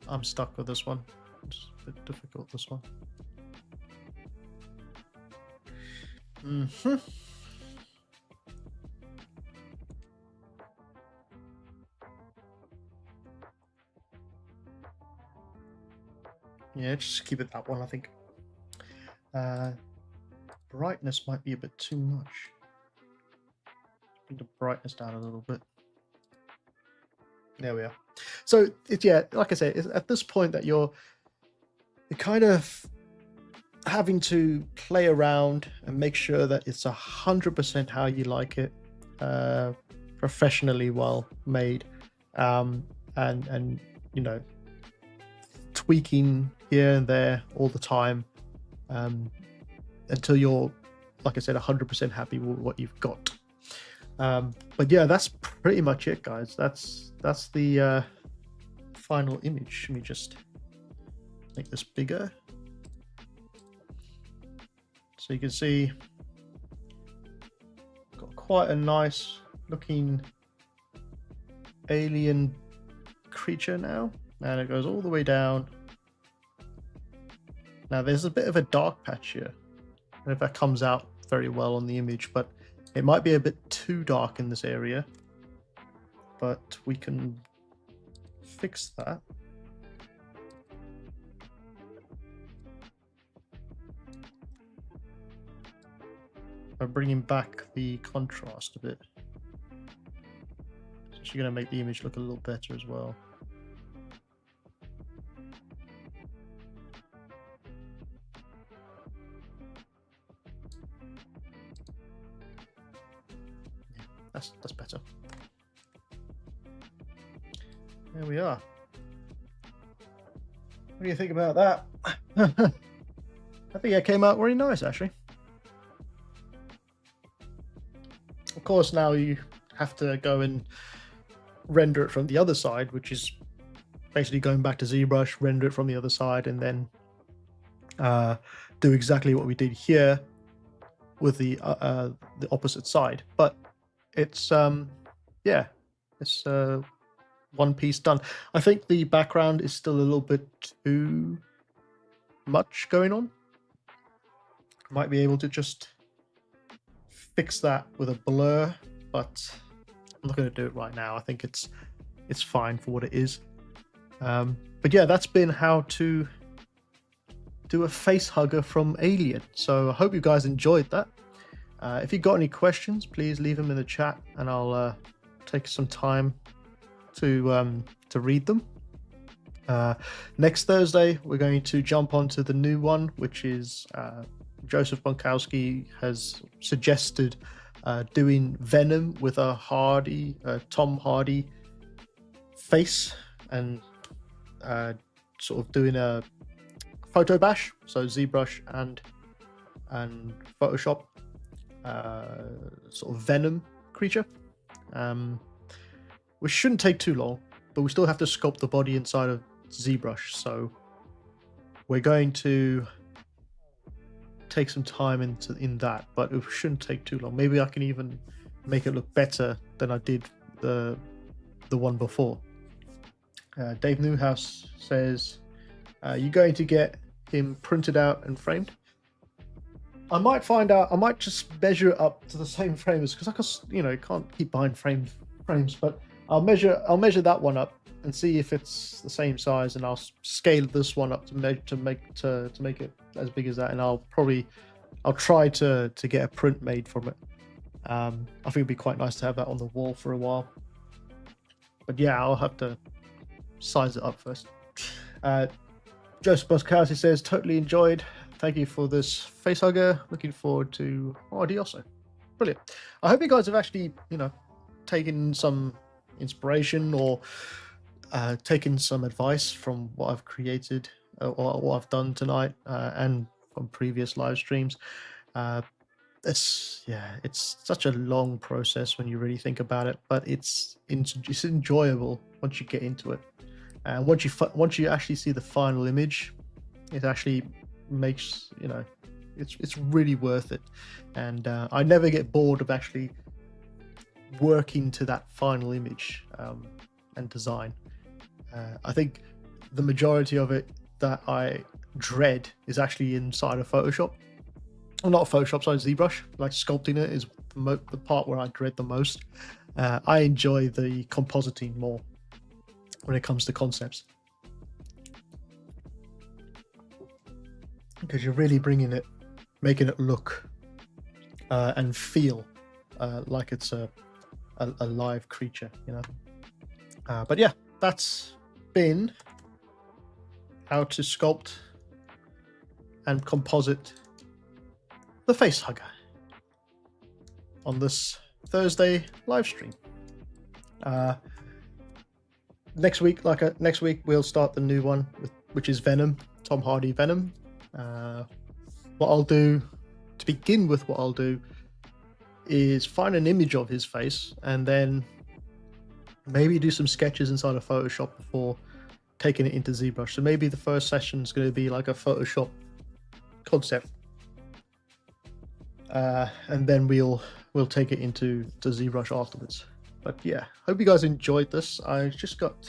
I'm stuck with this one. It's a bit difficult, this one. Yeah, just keep it that one, I think. Brightness might be a bit too much. Bring the brightness down a little bit. There we are. So it's, yeah, like I said, it's at this point that you're kind of having to play around and make sure that it's 100% how you like it, professionally well made, and you know, tweaking here and there all the time, until you're, like I said, 100% happy with what you've got. But yeah, that's pretty much it, guys. That's the final image. Let me just make this bigger so you can see got quite a nice looking alien creature now, and it goes all the way down. Now there's a bit of a dark patch here. I don't know if that comes out very well on the image, but it might be a bit too dark in this area, but we can fix that. By bringing back the contrast a bit. It's actually going to make the image look a little better as well. That's better. There we are. What do you think about that? I think it came out very nice, actually. Of course, now you have to go and render it from the other side, which is basically going back to ZBrush, render it from the other side, and then do exactly what we did here with the opposite side. But it's yeah, it's one piece done. I think the background is still a little bit too much going on. Might be able to just fix that with a blur, but I'm not going to do it right now. I think it's fine for what it is. But yeah, that's been how to do a facehugger from Alien. So I hope you guys enjoyed that. If you've got any questions, please leave them in the chat, and I'll take some time to read them. Next Thursday, we're going to jump onto the new one, which is Joseph Bonkowski has suggested doing Venom with a Tom Hardy face, and sort of doing a photo bash, so ZBrush and Photoshop sort of Venom creature, which shouldn't take too long, but we still have to sculpt the body inside of ZBrush, so we're going to take some time in that, but it shouldn't take too long. Maybe I can even make it look better than I did the one before. Dave Newhouse says, you're going to get him printed out and framed? I might find out. I might just measure it up to the same frames, because I can't keep buying frames, but I'll measure that one up and see if it's the same size, and I'll scale this one up to make it as big as that, and I'll try to get a print made from it. I think it'd be quite nice to have that on the wall for a while, but yeah, I'll have to size it up first. Joseph Boskowski says, totally enjoyed. Thank you for this Facehugger. Looking forward to Adioso. Brilliant. I hope you guys have actually, taken some inspiration or taken some advice from what I've created or what I've done tonight and from previous live streams. It's such a long process when you really think about it, but it's enjoyable once you get into it. And once you actually see the final image, it actually makes it's really worth it. And I never get bored of actually working to that final image and design. I think the majority of it that I dread is actually inside of Photoshop. Well, not Photoshop, sorry, ZBrush. Like sculpting it is the part where I dread the most. I enjoy the compositing more when it comes to concepts, because you're really making it look and feel like it's a live creature, but yeah, that's been how to sculpt and composite the Facehugger on this Thursday live stream. Next week we'll start the new one, which is Venom, Tom Hardy Venom. What I'll do to begin with, is find an image of his face and then maybe do some sketches inside of Photoshop before taking it into ZBrush. So maybe the first session is going to be like a Photoshop concept, and then we'll take it into ZBrush afterwards. But yeah, hope you guys enjoyed this. I just got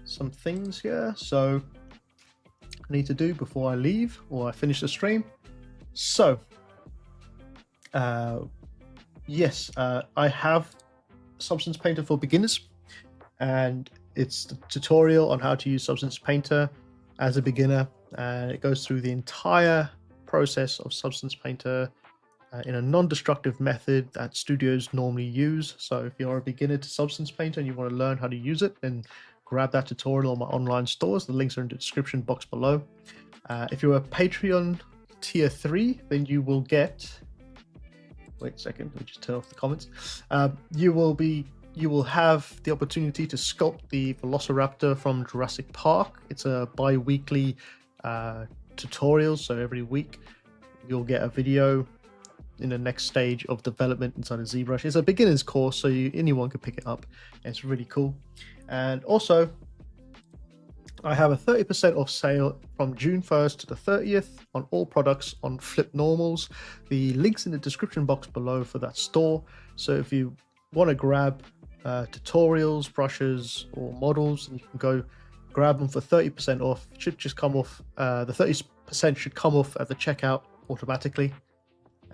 some things here, so I need to do before I leave or I finish the stream. So yes, I have Substance Painter for beginners, and it's the tutorial on how to use Substance Painter as a beginner, and it goes through the entire process of Substance Painter in a non-destructive method that studios normally use. So if you're a beginner to Substance Painter and you want to learn how to use it, then grab that tutorial on my online stores. The links are in the description box below. If you're a Patreon tier 3, then you will get, wait a second, let me just turn off the comments. You will have the opportunity to sculpt the Velociraptor from Jurassic Park. It's a bi-weekly tutorial, so every week you'll get a video in the next stage of development inside of ZBrush. It's a beginner's course, so anyone can pick it up. It's really cool. And also, I have a 30% off sale from June 1st to the 30th on all products on Flip Normals. The link's in the description box below for that store. So if you want to grab tutorials, brushes, or models, you can go grab them for 30% off. It should just come off, the 30% should come off at the checkout automatically.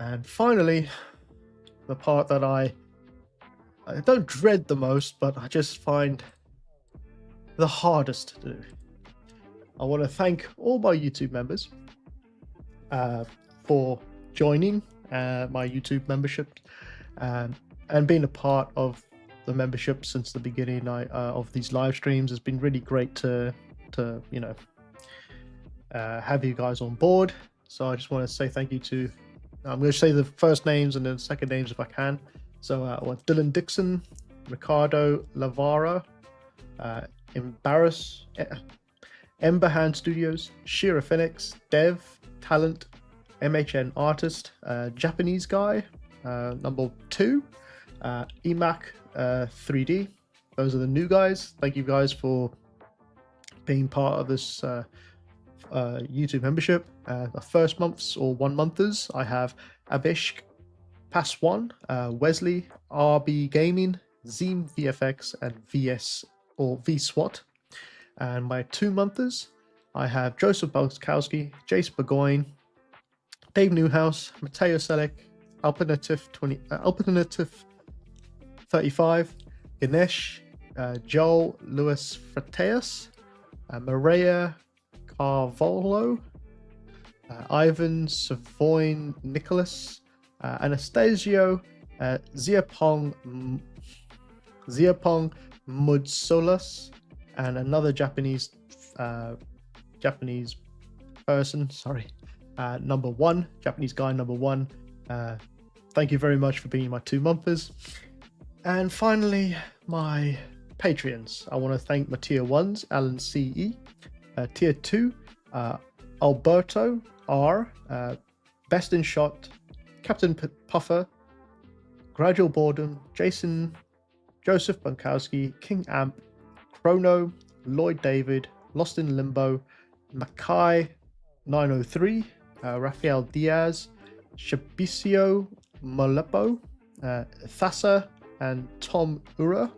And finally, the part that I don't dread the most, but I just find the hardest to do. I want to thank all my YouTube members for joining my YouTube membership and being a part of the membership since the beginning of these live streams. It's been really great to have you guys on board. So I just want to say thank you to, I'm going to say the first names and then second names if I can. So Dylan Dixon, Ricardo Lavara, Emberhand Studios, Shira Phoenix, Dev, Talent, MHN Artist, Japanese Guy, number 2, EMAC 3D. Those are the new guys. Thank you guys for being part of this YouTube membership. The first months or 1 monthers, I have Avishk, Pass One, Wesley, RB Gaming, Zeem VFX, and VS or VSWAT. And my 2 monthers, I have Joseph Bolskowski, Jace Burgoyne, Dave Newhouse, Mateo Selek, Alpinative 35, Ganesh, Joel Lewis Frateus, Maria Carvalho, Ivan Savoyne Nicholas, Anastasio Ziapong Mudsolas, and another Japanese person, number 1, Japanese guy number 1. Thank you very much for being my 2 monthers. And finally, my Patreons. I want to thank my tier 1s, Alan CE, tier 2, Alberto R, Best in Shot, Captain Puffer, Gradual Boredom, Jason, Joseph Bunkowski, King Amp, Chrono, Lloyd David, Lost in Limbo, Makai 903, Rafael Diaz, Shabicio Molepo, Thassa, and Tom Uro.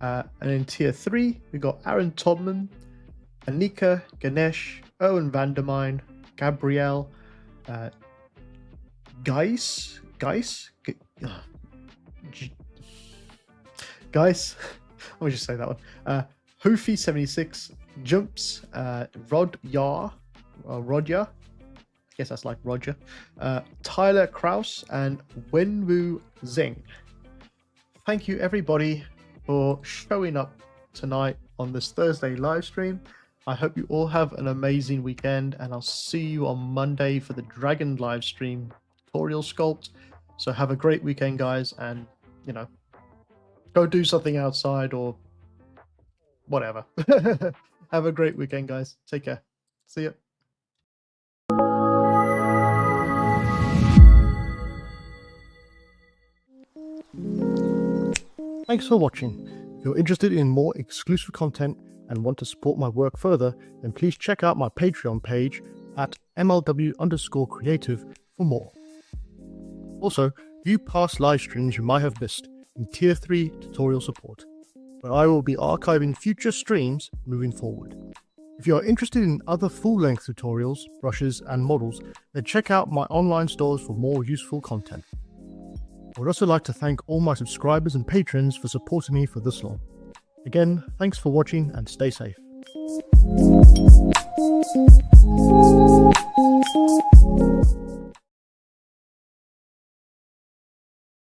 And in tier 3, we got Aaron Todman, Anika, Ganesh, Owen Vandermine, Gabrielle, Guys, let me just say that one. Hoofy76, Jumps, Rodya, I guess that's like Roger, Tyler Kraus, and Wenwu Zing. Thank you everybody for showing up tonight on this Thursday live stream. I hope you all have an amazing weekend, and I'll see you on Monday for the Dragon live stream tutorial sculpt. So have a great weekend, guys, and go do something outside or whatever. Have a great weekend, guys. Take care. See ya. Thanks for watching. If you're interested in more exclusive content and want to support my work further, then please check out my Patreon page at MLW_creative for more. Also, view past live streams you might have missed in Tier 3 tutorial support, where I will be archiving future streams moving forward. If you are interested in other full-length tutorials, brushes, and models, then check out my online stores for more useful content. I would also like to thank all my subscribers and patrons for supporting me for this long. Again, thanks for watching and stay safe.